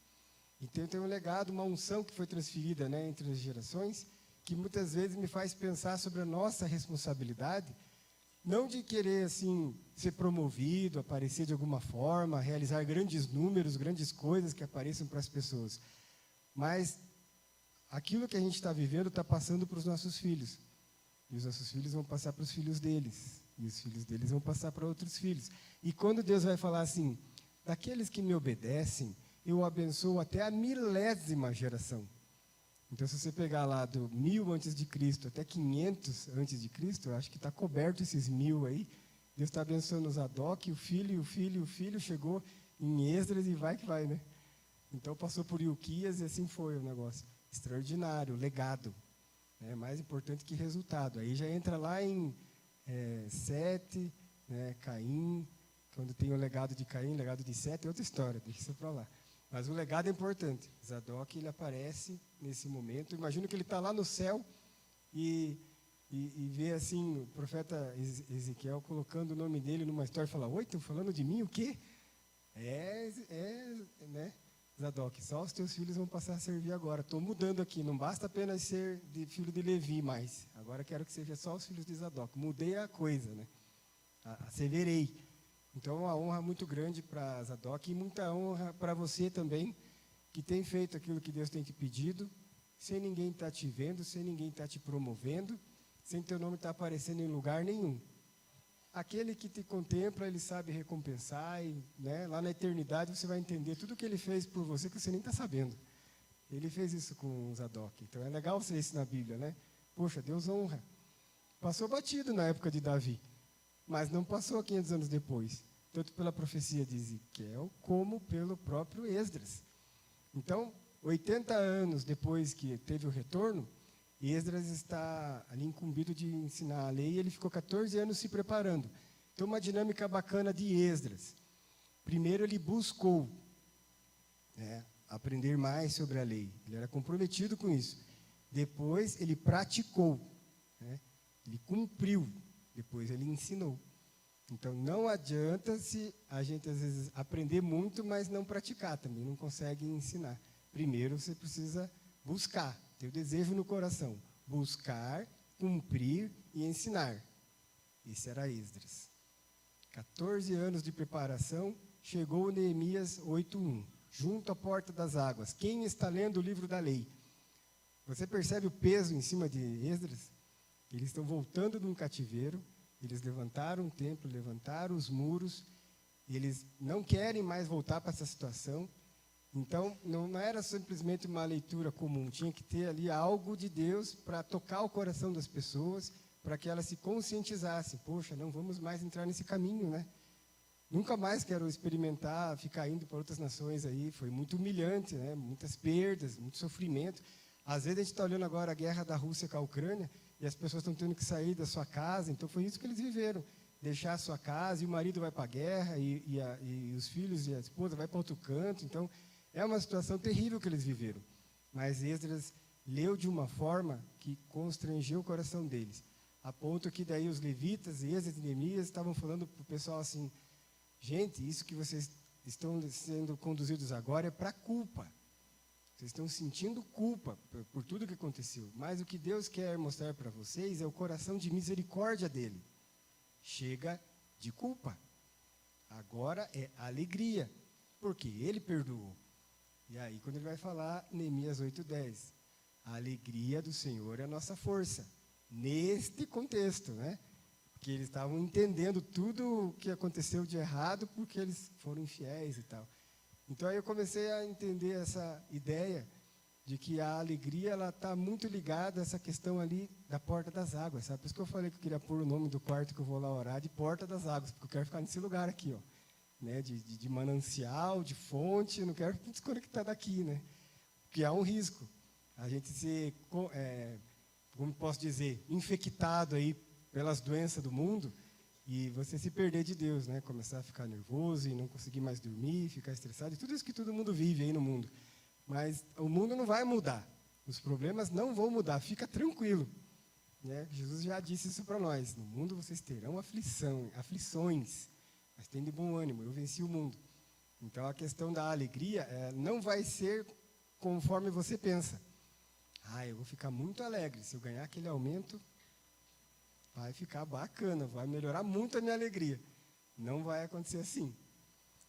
Então, tem um legado, uma unção que foi transferida, né, entre as gerações, que muitas vezes me faz pensar sobre a nossa responsabilidade, não de querer, assim, ser promovido, aparecer de alguma forma, realizar grandes números, grandes coisas que apareçam para as pessoas, mas aquilo que a gente está vivendo está passando para os nossos filhos. E os nossos filhos vão passar para os filhos deles. E os filhos deles vão passar para outros filhos. E quando Deus vai falar assim, daqueles que me obedecem, eu abençoo até a 1000ª geração. Então, se você pegar lá do 1000 antes de Cristo até 500 antes de Cristo, eu acho que está coberto esses 1000 aí. Deus está abençoando Zadok, o filho, chegou em Esdras e vai que vai, né? Então, passou por Ilquias e assim foi o negócio. Extraordinário, legado. Né? Mais importante que resultado. Aí já entra lá em Sete, né? Caim, quando tem o legado de Caim, o legado de Sete, é outra história, deixa isso para lá. Mas o legado é importante. Zadok, ele aparece nesse momento. Imagino que ele está lá no céu e vê assim o profeta Ezequiel colocando o nome dele numa história e fala, oi, estão falando de mim, o quê? Né? Zadok, só os teus filhos vão passar a servir agora. Estou mudando aqui, não basta apenas ser filho de Levi mais. Agora quero que seja só os filhos de Zadok. Mudei a coisa, né? Asseverei. Então, uma honra muito grande para Zadok e muita honra para você também, que tem feito aquilo que Deus tem te pedido, sem ninguém estar te vendo, sem ninguém estar te promovendo, sem teu nome estar aparecendo em lugar nenhum. Aquele que te contempla, ele sabe recompensar, e né, lá na eternidade você vai entender tudo o que ele fez por você que você nem está sabendo. Ele fez isso com Zadok. Então, é legal você isso na Bíblia, né? Poxa, Deus honra. Passou batido na época de Davi, mas não passou 500 anos depois, tanto pela profecia de Ezequiel, como pelo próprio Esdras. Então, 80 anos depois que teve o retorno, Esdras está ali incumbido de ensinar a lei, e ele ficou 14 anos se preparando. Então, uma dinâmica bacana de Esdras. Primeiro, ele buscou aprender mais sobre a lei. Ele era comprometido com isso. Depois, ele praticou. Né? Ele cumpriu. Depois ele ensinou. Então, não adianta se a gente, às vezes, aprender muito, mas não praticar também, não consegue ensinar. Primeiro, você precisa buscar, ter o desejo no coração. Buscar, cumprir e ensinar. Esse era Esdras. 14 anos de preparação, chegou Neemias 8:1, junto à porta das águas. Quem está lendo o livro da lei? Você percebe o peso em cima de Esdras? Eles estão voltando de um cativeiro, eles levantaram o templo, levantaram os muros, eles não querem mais voltar para essa situação. Então, não era simplesmente uma leitura comum, tinha que ter ali algo de Deus para tocar o coração das pessoas, para que elas se conscientizassem. Poxa, não vamos mais entrar nesse caminho, né? Nunca mais quero experimentar, ficar indo para outras nações aí. Foi muito humilhante, né? Muitas perdas, muito sofrimento. Às vezes a gente está olhando agora a guerra da Rússia com a Ucrânia e as pessoas estão tendo que sair da sua casa. Então foi isso que eles viveram. Deixar a sua casa e o marido vai para a guerra e os filhos e a esposa vai para outro canto. Então é uma situação terrível que eles viveram. Mas Esdras leu de uma forma que constrangeu o coração deles. A ponto que daí os levitas, Esdras e Neemias estavam falando para o pessoal assim: gente, isso que vocês estão sendo conduzidos agora é para culpa. Vocês estão sentindo culpa por tudo que aconteceu. Mas o que Deus quer mostrar para vocês é o coração de misericórdia dele. Chega de culpa. Agora é alegria, porque ele perdoou. E aí, quando ele vai falar, Neemias 8:10, a alegria do Senhor é a nossa força. Neste contexto, né? Que eles estavam entendendo tudo o que aconteceu de errado porque eles foram infiéis e tal. Então aí eu comecei a entender essa ideia de que a alegria ela está muito ligada a essa questão ali da porta das águas, sabe? Por isso que eu falei que eu queria pôr o nome do quarto que eu vou lá orar de porta das águas, porque eu quero ficar nesse lugar aqui, ó, né? De manancial, de fonte, eu não quero desconectar daqui, né? Porque há um risco a gente ser, como posso dizer, infectado aí pelas doenças do mundo e você se perder de Deus, né? Começar a ficar nervoso e não conseguir mais dormir, ficar estressado, e tudo isso que todo mundo vive aí no mundo. Mas o mundo não vai mudar, os problemas não vão mudar, fica tranquilo, né? Jesus já disse isso para nós: no mundo vocês terão aflições, mas tem de bom ânimo, eu venci o mundo. Então a questão da alegria não vai ser conforme você pensa. Eu vou ficar muito alegre se eu ganhar aquele aumento. Vai ficar bacana, vai melhorar muito a minha alegria. Não vai acontecer assim.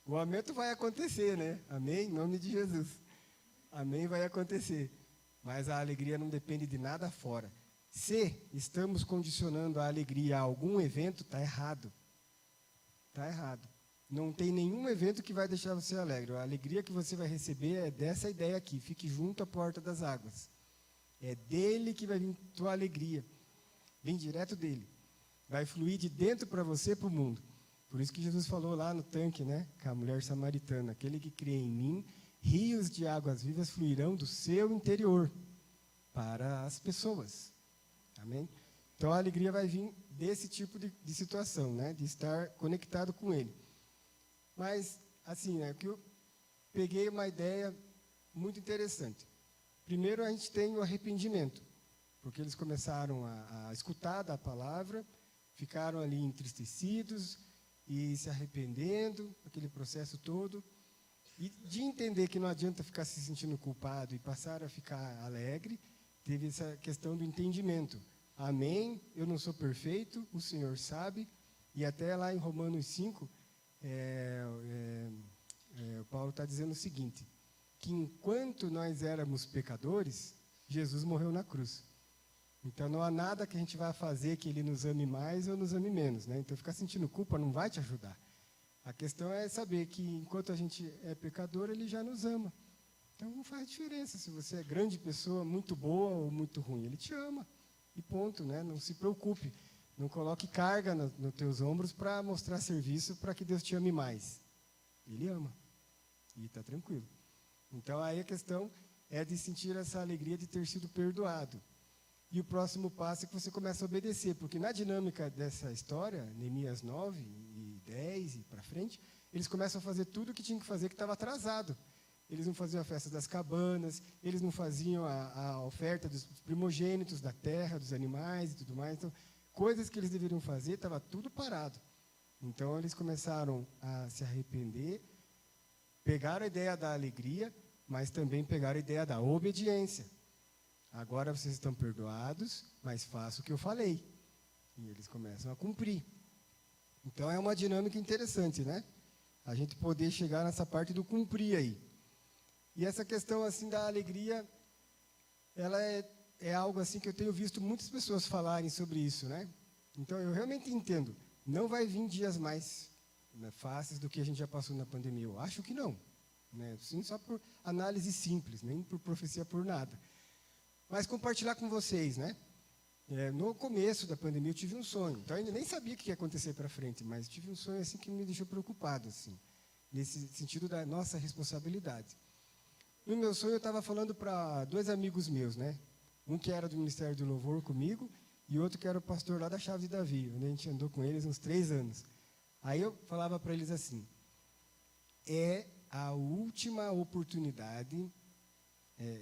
O aumento vai acontecer, né? Amém? Em nome de Jesus. Amém, vai acontecer. Mas a alegria não depende de nada fora. Se estamos condicionando a alegria a algum evento, está errado. Está errado. Não tem nenhum evento que vai deixar você alegre. A alegria que você vai receber é dessa ideia aqui. Fique junto à porta das águas. É dele que vai vir tua alegria. Vem direto dele. Vai fluir de dentro para você, para o mundo. Por isso que Jesus falou lá no tanque, né? Com a mulher samaritana: aquele que crê em mim, rios de águas vivas fluirão do seu interior para as pessoas. Amém? Então a alegria vai vir desse tipo de situação, né? De estar conectado com ele. Mas, assim, que eu peguei uma ideia muito interessante. Primeiro a gente tem o arrependimento. Porque eles começaram a escutar da palavra, ficaram ali entristecidos e se arrependendo, aquele processo todo. E de entender que não adianta ficar se sentindo culpado e passar a ficar alegre, teve essa questão do entendimento. Amém, eu não sou perfeito, o Senhor sabe. E até lá em Romanos 5, o Paulo está dizendo o seguinte, que enquanto nós éramos pecadores, Jesus morreu na cruz. Então não há nada que a gente vá fazer que ele nos ame mais ou nos ame menos, né? Então ficar sentindo culpa não vai te ajudar. A questão é saber que enquanto a gente é pecador, ele já nos ama. Então não faz diferença se você é grande pessoa, muito boa ou muito ruim. Ele te ama. E ponto, né? Não se preocupe. Não coloque carga nos teus ombros para mostrar serviço para que Deus te ame mais. Ele ama. E está tranquilo. Então aí a questão é de sentir essa alegria de ter sido perdoado. E o próximo passo é que você começa a obedecer, porque na dinâmica dessa história, Neemias 9 e 10 e para frente, eles começam a fazer tudo o que tinham que fazer que estava atrasado. Eles não faziam a festa das cabanas, eles não faziam a oferta dos primogênitos da terra, dos animais e tudo mais. Então, coisas que eles deveriam fazer, estava tudo parado. Então, eles começaram a se arrepender, pegaram a ideia da alegria, mas também pegaram a ideia da obediência. Agora vocês estão perdoados, mas faço o que eu falei. E eles começam a cumprir. Então é uma dinâmica interessante, né? A gente poder chegar nessa parte do cumprir aí. E essa questão assim da alegria, ela é algo assim que eu tenho visto muitas pessoas falarem sobre isso, né? Então eu realmente entendo. Não vai vir dias mais fáceis do que a gente já passou na pandemia. Eu acho que não. Né? Sim, só por análise simples, nem por profecia por nada. Mas compartilhar com vocês, né? No começo da pandemia eu tive um sonho, então eu ainda nem sabia o que ia acontecer para frente, mas tive um sonho assim que me deixou preocupado, assim, nesse sentido da nossa responsabilidade. No meu sonho eu estava falando para 2 amigos meus, né? Um que era do Ministério do Louvor comigo e outro que era o pastor lá da Chave de Davi, onde a gente andou com eles uns 3 anos. Aí eu falava para eles assim: é a última oportunidade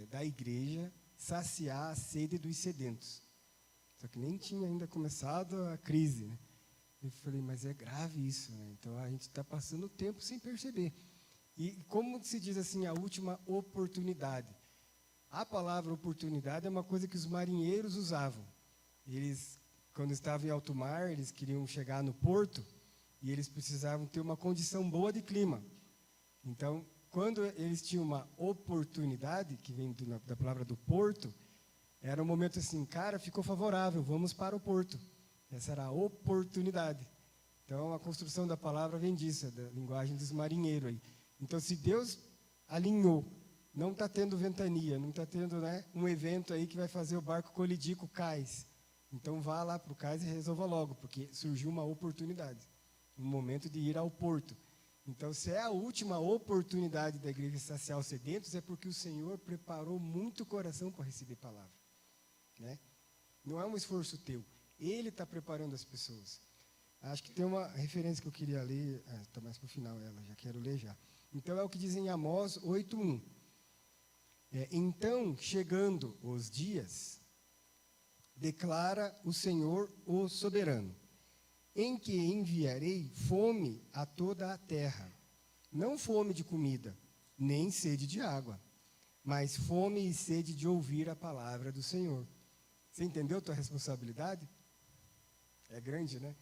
da igreja saciar a sede dos sedentos. Só que nem tinha ainda começado a crise, né? Eu falei, mas é grave isso, né? Então a gente está passando o tempo sem perceber. E como se diz assim, a última oportunidade? A palavra oportunidade é uma coisa que os marinheiros usavam. Eles, quando estavam em alto mar, eles queriam chegar no porto e eles precisavam ter uma condição boa de clima. Então, quando eles tinham uma oportunidade, que vem da palavra do porto, era um momento assim, cara, ficou favorável, vamos para o porto. Essa era a oportunidade. Então, a construção da palavra vem disso, da linguagem dos marinheiros aí. Então, se Deus alinhou, não está tendo ventania, não está tendo, né, um evento aí que vai fazer o barco colidir com o cais. Então, vá lá para o cais e resolva logo, porque surgiu uma oportunidade, um momento de ir ao porto. Então, se é a última oportunidade da igreja saciar os sedentos, é porque o Senhor preparou muito o coração para receber palavra. Né? Não é um esforço teu. Ele está preparando as pessoas. Acho que tem uma referência que eu queria ler, está mais para o final ela, já quero ler já. Então, é o que diz em Amós 8:1. Então, chegando os dias, declara o Senhor, o soberano, em que enviarei fome a toda a terra, não fome de comida, nem sede de água, mas fome e sede de ouvir a palavra do Senhor. Você entendeu a tua responsabilidade? É grande, né?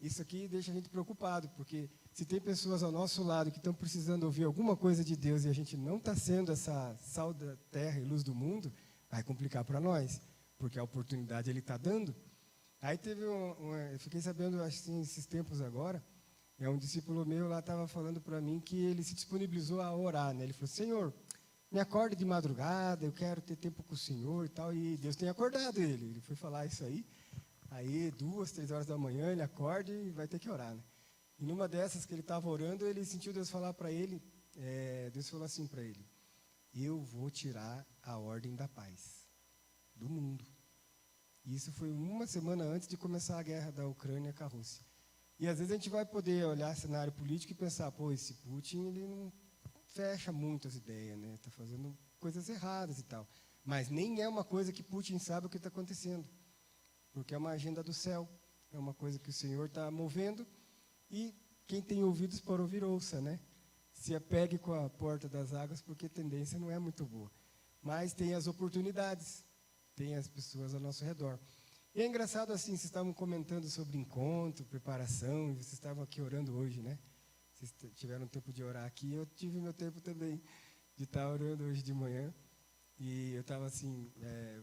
Isso aqui deixa a gente preocupado, porque se tem pessoas ao nosso lado que estão precisando ouvir alguma coisa de Deus e a gente não está sendo essa sal da terra e luz do mundo, vai complicar para nós, porque a oportunidade Ele está dando. Aí teve eu fiquei sabendo, acho que esses tempos agora, um discípulo meu lá estava falando para mim que ele se disponibilizou a orar, né? Ele falou, Senhor, me acorde de madrugada, eu quero ter tempo com o Senhor e tal, e Deus tem acordado ele. Ele foi falar isso aí 2, 3 horas da manhã, ele acorda e vai ter que orar, né? E numa dessas que ele estava orando, ele sentiu Deus falar para ele, Deus falou assim para ele, eu vou tirar a ordem da paz do mundo. E isso foi uma semana antes de começar a guerra da Ucrânia com a Rússia. E às vezes a gente vai poder olhar cenário político e pensar, pô, esse Putin, ele não fecha muito as ideias, né? Está fazendo coisas erradas e tal. Mas nem é uma coisa que Putin sabe o que está acontecendo. Porque é uma agenda do céu. É uma coisa que o Senhor está movendo. E quem tem ouvidos para ouvir, ouça, né? Se apegue com a porta das águas, porque a tendência não é muito boa. Mas tem as oportunidades. Tem as pessoas ao nosso redor. E é engraçado assim, vocês estavam comentando sobre encontro, preparação, e vocês estavam aqui orando hoje, né? Vocês tiveram tempo de orar aqui, eu tive meu tempo também de estar orando hoje de manhã. E eu estava assim,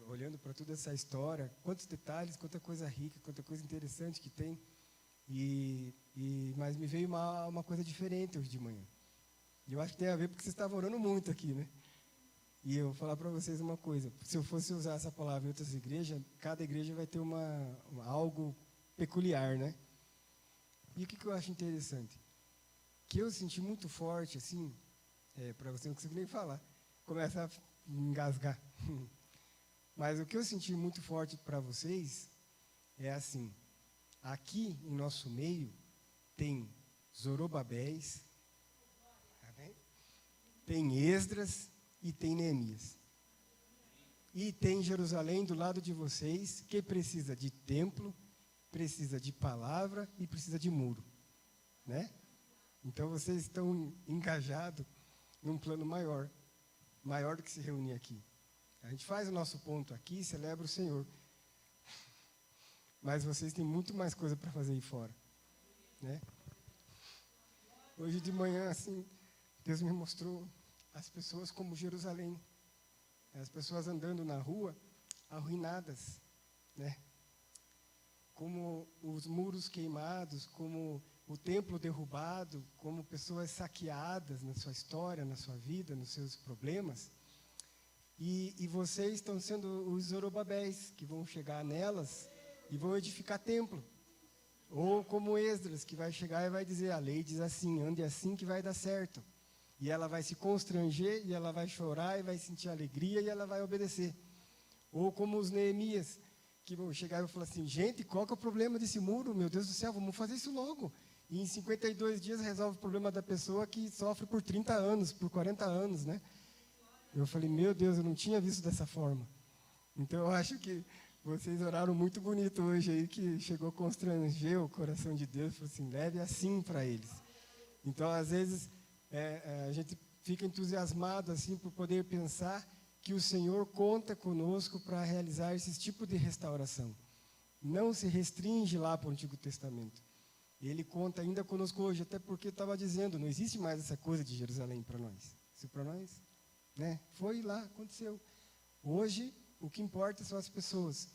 olhando para toda essa história, quantos detalhes, quanta coisa rica, quanta coisa interessante que tem. Mas me veio uma coisa diferente hoje de manhã. E eu acho que tem a ver porque vocês estavam orando muito aqui, né? E eu vou falar para vocês uma coisa, se eu fosse usar essa palavra em outras igrejas, cada igreja vai ter algo peculiar, né? E o que eu acho interessante? Que eu senti muito forte, assim, para você não consigo nem falar, começa a engasgar. Mas o que eu senti muito forte para vocês é assim, aqui em nosso meio tem Zorobabéis, tem Esdras, e tem Neemias. E tem Jerusalém do lado de vocês, que precisa de templo, precisa de palavra e precisa de muro. Né? Então vocês estão engajados num plano maior do que se reunir aqui. A gente faz o nosso ponto aqui e celebra o Senhor. Mas vocês têm muito mais coisa para fazer aí fora. Né? Hoje de manhã, assim, Deus me mostrou as pessoas como Jerusalém, as pessoas andando na rua, arruinadas, né? Como os muros queimados, como o templo derrubado, como pessoas saqueadas na sua história, na sua vida, nos seus problemas. e vocês estão sendo os Zorobabéis, que vão chegar nelas e vão edificar templo. Ou como Esdras, que vai chegar e vai dizer, a lei diz assim, ande assim que vai dar certo. E ela vai se constranger, e ela vai chorar, e vai sentir alegria, e ela vai obedecer. Ou como os Neemias, que vão chegar e vão falar assim, gente, qual que é o problema desse muro? Meu Deus do céu, vamos fazer isso logo. E em 52 dias resolve o problema da pessoa que sofre por 30 anos, por 40 anos, né? Eu falei, meu Deus, eu não tinha visto dessa forma. Então, eu acho que vocês oraram muito bonito hoje aí, que chegou a constranger o coração de Deus, falou assim, leve assim para eles. Então, às vezes, a gente fica entusiasmado assim por poder pensar que o Senhor conta conosco para realizar esse tipo de restauração. Não se restringe lá para o Antigo Testamento. Ele conta ainda conosco hoje, até porque eu estava dizendo, não existe mais essa coisa de Jerusalém para nós. Isso para nós, né? Foi lá, aconteceu. Hoje, o que importa são as pessoas.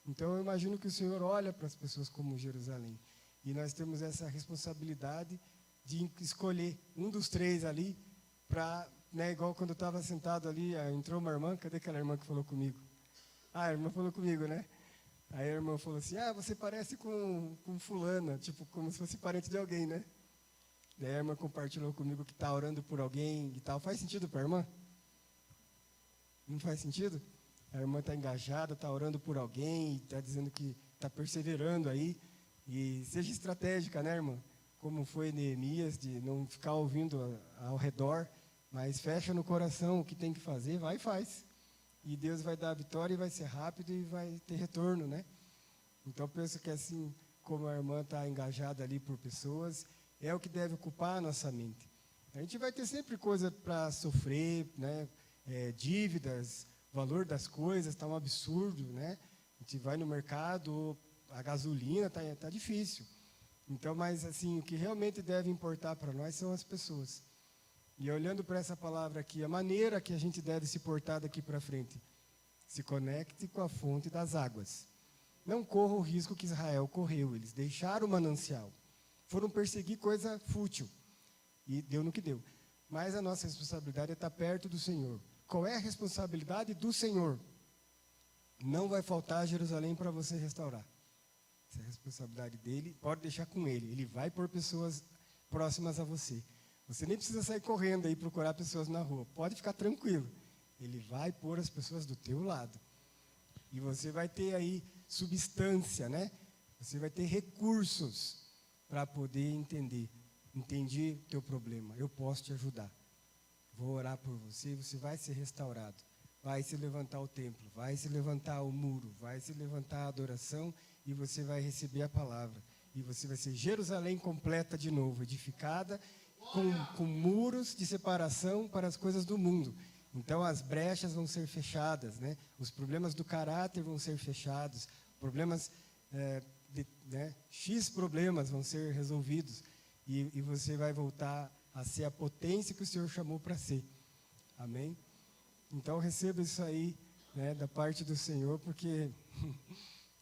Então, eu imagino que o Senhor olha para as pessoas como Jerusalém. E nós temos essa responsabilidade de escolher um dos três ali para, né, igual quando eu estava sentado ali, entrou uma irmã, cadê aquela irmã que falou comigo? Ah, a irmã falou comigo, né? Aí a irmã falou assim, você parece com fulana, tipo, como se fosse parente de alguém, né? Daí a irmã compartilhou comigo que está orando por alguém e tal. Faz sentido para a irmã? Não faz sentido? A irmã está engajada, está orando por alguém, está dizendo que está perseverando aí. E seja estratégica, né, irmã? Como foi Neemias, de não ficar ouvindo ao redor, mas fecha no coração o que tem que fazer, vai e faz. E Deus vai dar a vitória e vai ser rápido e vai ter retorno, né? Então, eu penso que assim, como a irmã está engajada ali por pessoas, é o que deve ocupar a nossa mente. A gente vai ter sempre coisa para sofrer, né? Dívidas, valor das coisas está um absurdo, né? A gente vai no mercado, a gasolina está difícil. Então, mas assim, o que realmente deve importar para nós são as pessoas. E olhando para essa palavra aqui, a maneira que a gente deve se portar daqui para frente, se conecte com a fonte das águas. Não corra o risco que Israel correu, eles deixaram o manancial, foram perseguir coisa fútil, e deu no que deu. Mas a nossa responsabilidade é estar perto do Senhor. Qual é a responsabilidade do Senhor? Não vai faltar Jerusalém para você restaurar. Essa é a responsabilidade dele, pode deixar com ele. Ele vai pôr pessoas próximas a você. Você nem precisa sair correndo aí procurar pessoas na rua. Pode ficar tranquilo. Ele vai pôr as pessoas do teu lado. E você vai ter aí substância, né? Você vai ter recursos para poder entender. Entendi o teu problema, eu posso te ajudar. Vou orar por você, você vai ser restaurado. Vai se levantar o templo, vai se levantar o muro, vai se levantar a adoração e você vai receber a palavra. E você vai ser Jerusalém completa de novo, edificada, com muros de separação para as coisas do mundo. Então as brechas vão ser fechadas, né? Os problemas do caráter vão ser fechados, problemas, X problemas vão ser resolvidos e você vai voltar a ser a potência que o Senhor chamou para ser. Amém? Então receba isso aí, né, da parte do Senhor, porque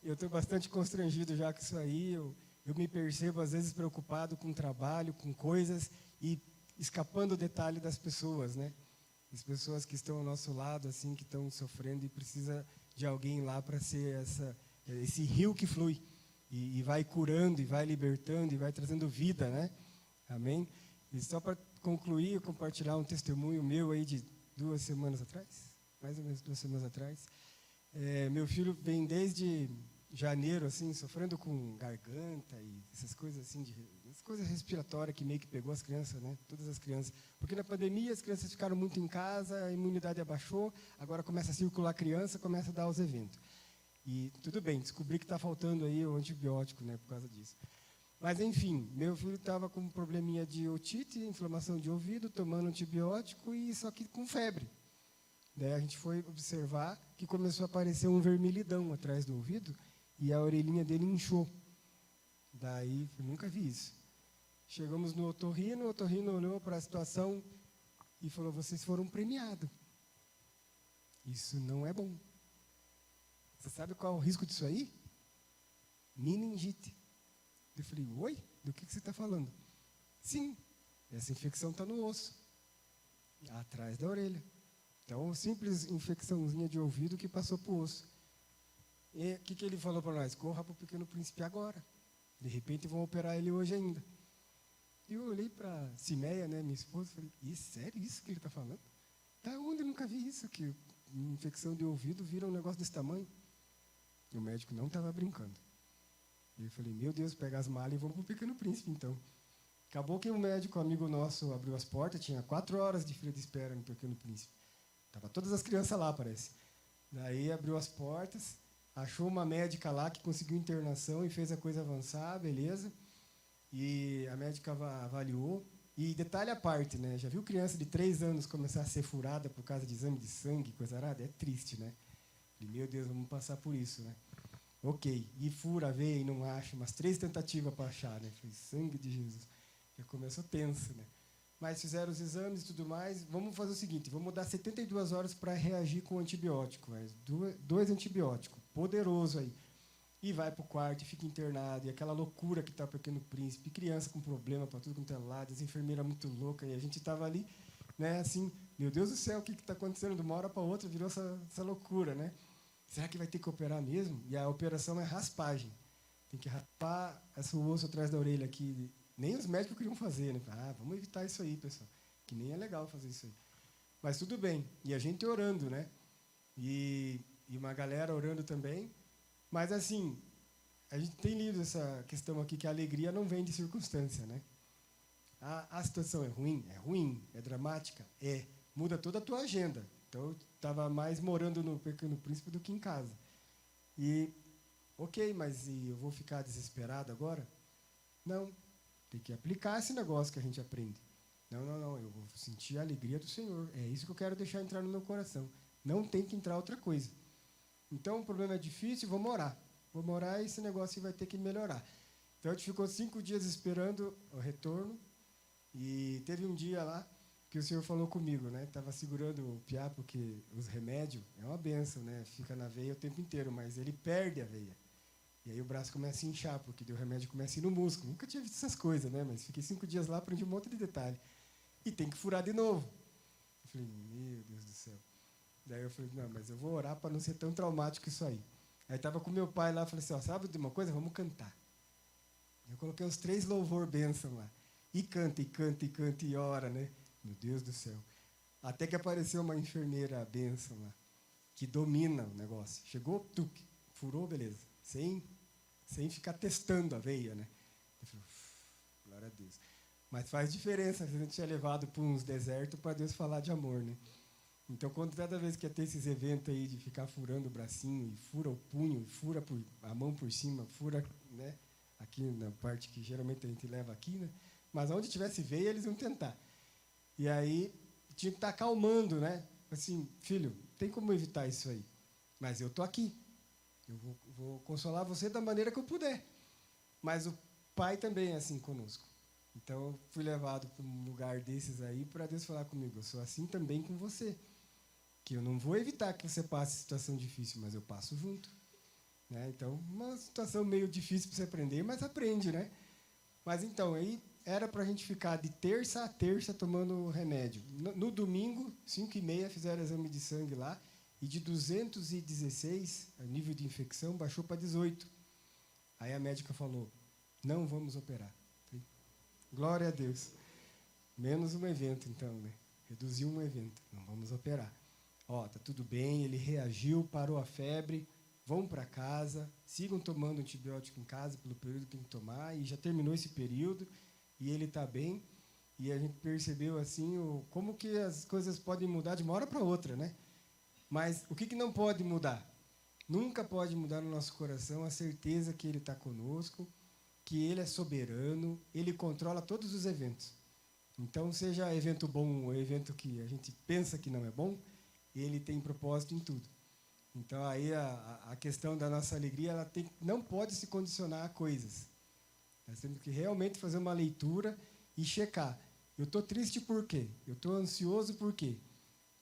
eu estou bastante constrangido já com isso aí, eu me percebo às vezes preocupado com o trabalho, com coisas e escapando o detalhe das pessoas, né? As pessoas que estão ao nosso lado, assim, que estão sofrendo e precisa de alguém lá para ser esse rio que flui e vai curando, e vai libertando, e vai trazendo vida, né? Amém? E só para concluir, eu compartilhar um testemunho meu aí de 2 semanas atrás, mais ou menos 2 semanas atrás. Meu filho vem desde janeiro, assim, sofrendo com garganta e essas coisas assim, as coisas respiratórias que meio que pegou as crianças, né? Todas as crianças. Porque na pandemia as crianças ficaram muito em casa, a imunidade abaixou, agora começa a circular a criança, começa a dar os eventos. E tudo bem, descobri que está faltando aí o antibiótico, né, por causa disso. Mas, enfim, meu filho estava com um probleminha de otite, inflamação de ouvido, tomando antibiótico e só que com febre. Daí a gente foi observar que começou a aparecer um vermelhidão atrás do ouvido e a orelhinha dele inchou. Daí, eu nunca vi isso. Chegamos no otorrino, o otorrino olhou para a situação e falou, vocês foram premiados. Isso não é bom. Você sabe qual é o risco disso aí? Meningite. Eu falei, oi? Do que você está falando? Sim, essa infecção está no osso, atrás da orelha. Então, simples infecçãozinha de ouvido que passou para o osso. E o que ele falou para nós? Corra para o Pequeno Príncipe agora. De repente vão operar ele hoje ainda. E eu olhei para Cimeia, né, minha esposa, e falei, sério isso que ele está falando? Da onde eu nunca vi isso, que infecção de ouvido vira um negócio desse tamanho? E o médico não estava brincando. E eu falei, meu Deus, pega as malas e vamos para o Pequeno Príncipe, então. Acabou que um médico amigo nosso abriu as portas, tinha 4 horas de fila de espera no Pequeno Príncipe. Tava todas as crianças lá, parece. Daí abriu as portas, achou uma médica lá que conseguiu internação e fez a coisa avançar, beleza. E a médica avaliou. E detalhe à parte, né? Já viu criança de 3 anos começar a ser furada por causa de exame de sangue, coisa arada? É triste, né? Falei, meu Deus, vamos passar por isso, né? Ok. E fura a veia e não acha, umas 3 tentativas para achar, né? Falei, sangue de Jesus. Já começou tenso, né? Mas fizeram os exames e tudo mais. Vamos fazer o seguinte, vamos dar 72 horas para reagir com o antibiótico. Mas 2 antibióticos, poderoso aí. E vai para o quarto e fica internado. E aquela loucura que está o Pequeno Príncipe. Criança com problema para tudo quanto é lado. As enfermeiras muito loucas. E a gente estava ali, né, assim, meu Deus do céu, o que está acontecendo? De uma hora para outra virou essa loucura, né? Será que vai ter que operar mesmo? E a operação é raspagem. Tem que raspar esse osso atrás da orelha aqui. Nem os médicos queriam fazer, né? Vamos evitar isso aí, pessoal. Que nem é legal fazer isso aí. Mas tudo bem. E a gente orando, né? E uma galera orando também. Mas, assim, a gente tem lido essa questão aqui que a alegria não vem de circunstância, né? A situação é ruim, é dramática, muda toda a tua agenda. Então, eu estava mais morando no Pequeno Príncipe do que em casa. E, ok, mas eu vou ficar desesperado agora? Não. Tem que aplicar esse negócio que a gente aprende. Não, eu vou sentir a alegria do Senhor. É isso que eu quero deixar entrar no meu coração. Não tem que entrar outra coisa. Então, o problema é difícil, vamos orar. Vamos orar e esse negócio vai ter que melhorar. Então, a gente ficou 5 dias esperando o retorno. E teve um dia lá que o Senhor falou comigo, né? Estava segurando o piá, porque os remédios é uma benção, né? Fica na veia o tempo inteiro, mas ele perde a veia. E aí o braço começa a inchar, porque o remédio começa a ir no músculo. Nunca tinha visto essas coisas, né? Mas fiquei 5 dias lá, aprendi um monte de detalhe. E tem que furar de novo. Eu falei, meu Deus do céu. Daí eu falei, não, mas eu vou orar para não ser tão traumático isso aí. Aí estava com meu pai lá, falei assim, sabe de uma coisa? Vamos cantar. Eu coloquei os 3 louvor bênção lá. E canta, e ora, né? Meu Deus do céu. Até que apareceu uma enfermeira bênção lá, que domina o negócio. Chegou, furou, beleza. Sem ficar testando a veia, né? Eu falei, glória a Deus. Mas faz diferença, a gente é levado para uns desertos para Deus falar de amor, né? Então, cada vez que ia ter esses eventos aí de ficar furando o bracinho, e fura o punho, e fura a mão por cima, fura, né? Aqui na parte que geralmente a gente leva aqui, né? Mas onde tivesse veia, eles iam tentar. E aí, tinha que estar acalmando, né? Assim, filho, tem como evitar isso aí. Mas eu estou aqui. Eu vou consolar você da maneira que eu puder. Mas o Pai também é assim conosco. Então, eu fui levado para um lugar desses aí para Deus falar comigo. Eu sou assim também com você. Que eu não vou evitar que você passe situação difícil, mas eu passo junto. Né? Então, uma situação meio difícil para você aprender, mas aprende, né? Mas então, aí era para a gente ficar de terça a terça tomando remédio. No domingo, 5h30, fizeram exame de sangue lá. E de 216, o nível de infecção baixou para 18. Aí a médica falou, não vamos operar. Falei, glória a Deus. Menos um evento, então, né? Reduziu um evento. Não vamos operar. Tá tudo bem, ele reagiu, parou a febre, vão para casa, sigam tomando antibiótico em casa pelo período que tem que tomar, e já terminou esse período, e ele está bem. E a gente percebeu, assim, como que as coisas podem mudar de uma hora para outra, né? Mas o que não pode mudar? Nunca pode mudar no nosso coração a certeza que Ele está conosco, que Ele é soberano, Ele controla todos os eventos. Então, seja evento bom ou evento que a gente pensa que não é bom, Ele tem propósito em tudo. Então, aí a questão da nossa alegria não pode se condicionar a coisas. Nós temos que realmente fazer uma leitura e checar. Eu estou triste por quê? Eu estou ansioso por quê?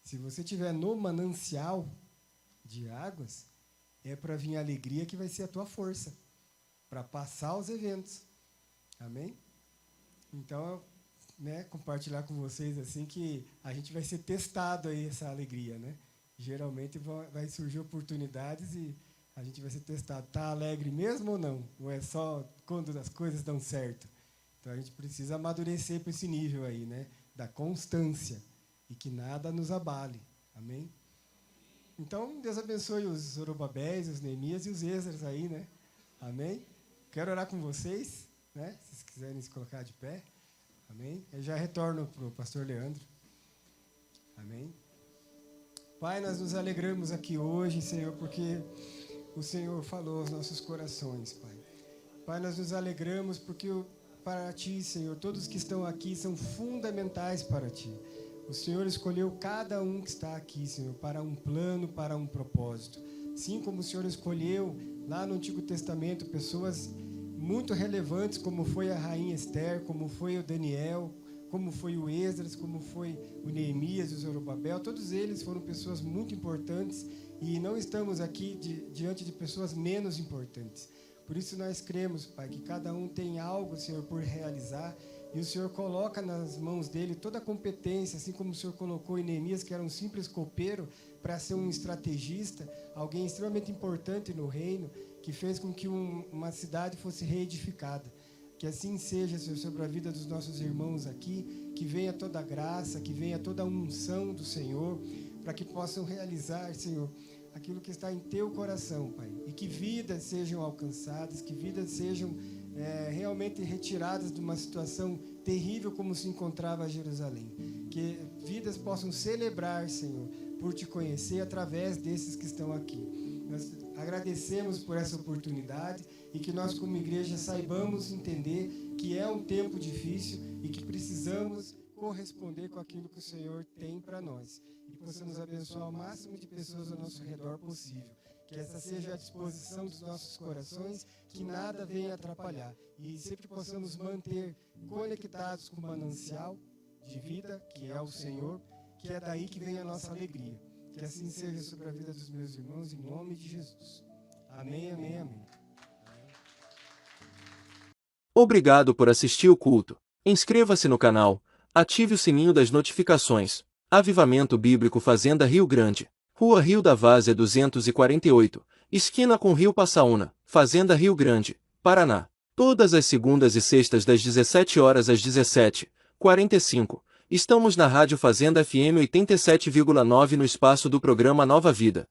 Se você estiver no manancial de águas, é para vir a alegria que vai ser a tua força, para passar os eventos. Amém? Então, né, compartilhar com vocês assim que a gente vai ser testado aí essa alegria, né? Geralmente vai surgir oportunidades e a gente vai ser testado. Tá alegre mesmo ou não? Ou é só quando as coisas dão certo? Então a gente precisa amadurecer para esse nível aí, né? Da constância e que nada nos abale. Amém? Então Deus abençoe os Zorobabéis, os Neemias e os Esdras aí, né? Amém? Quero orar com vocês, né? Se vocês quiserem se colocar de pé. Amém? Eu já retorno para o pastor Leandro. Amém? Pai, nós nos alegramos aqui hoje, Senhor, porque o Senhor falou aos nossos corações, Pai. Pai, nós nos alegramos porque para Ti, Senhor, todos que estão aqui são fundamentais para Ti. O Senhor escolheu cada um que está aqui, Senhor, para um plano, para um propósito. Assim como o Senhor escolheu lá no Antigo Testamento pessoas muito relevantes, como foi a rainha Esther, como foi o Daniel, como foi o Esdras, como foi o Neemias e o Zorobabel. Todos eles foram pessoas muito importantes e não estamos aqui diante de pessoas menos importantes. Por isso nós cremos, Pai, que cada um tem algo, Senhor, por realizar e o Senhor coloca nas mãos dele toda a competência, assim como o Senhor colocou em Neemias, que era um simples copeiro, para ser um estrategista, alguém extremamente importante no reino, que fez com que uma cidade fosse reedificada. Que assim seja, Senhor, sobre a vida dos nossos irmãos aqui, que venha toda a graça, que venha toda a unção do Senhor, para que possam realizar, Senhor, aquilo que está em Teu coração, Pai. E que vidas sejam alcançadas, que vidas sejam realmente retiradas de uma situação terrível como se encontrava Jerusalém. Que vidas possam celebrar, Senhor, por Te conhecer através desses que estão aqui. Nós agradecemos por essa oportunidade e que nós, como igreja, saibamos entender que é um tempo difícil e que precisamos corresponder com aquilo que o Senhor tem para nós. E possamos abençoar o máximo de pessoas ao nosso redor possível. Que essa seja a disposição dos nossos corações, que nada venha atrapalhar. E sempre possamos manter conectados com o manancial de vida, que é o Senhor, que é daí que vem a nossa alegria. Que assim seja sobre a vida dos meus irmãos, em nome de Jesus. Amém, amém, amém. Obrigado por assistir o culto. Inscreva-se no canal, ative o sininho das notificações. Avivamento Bíblico Fazenda Rio Grande. Rua Rio da Várzea 248, esquina com Rio Passaúna, Fazenda Rio Grande, Paraná. Todas as segundas e sextas das 17 horas às 17h45. Estamos na Rádio Fazenda FM 87,9 no espaço do programa Nova Vida.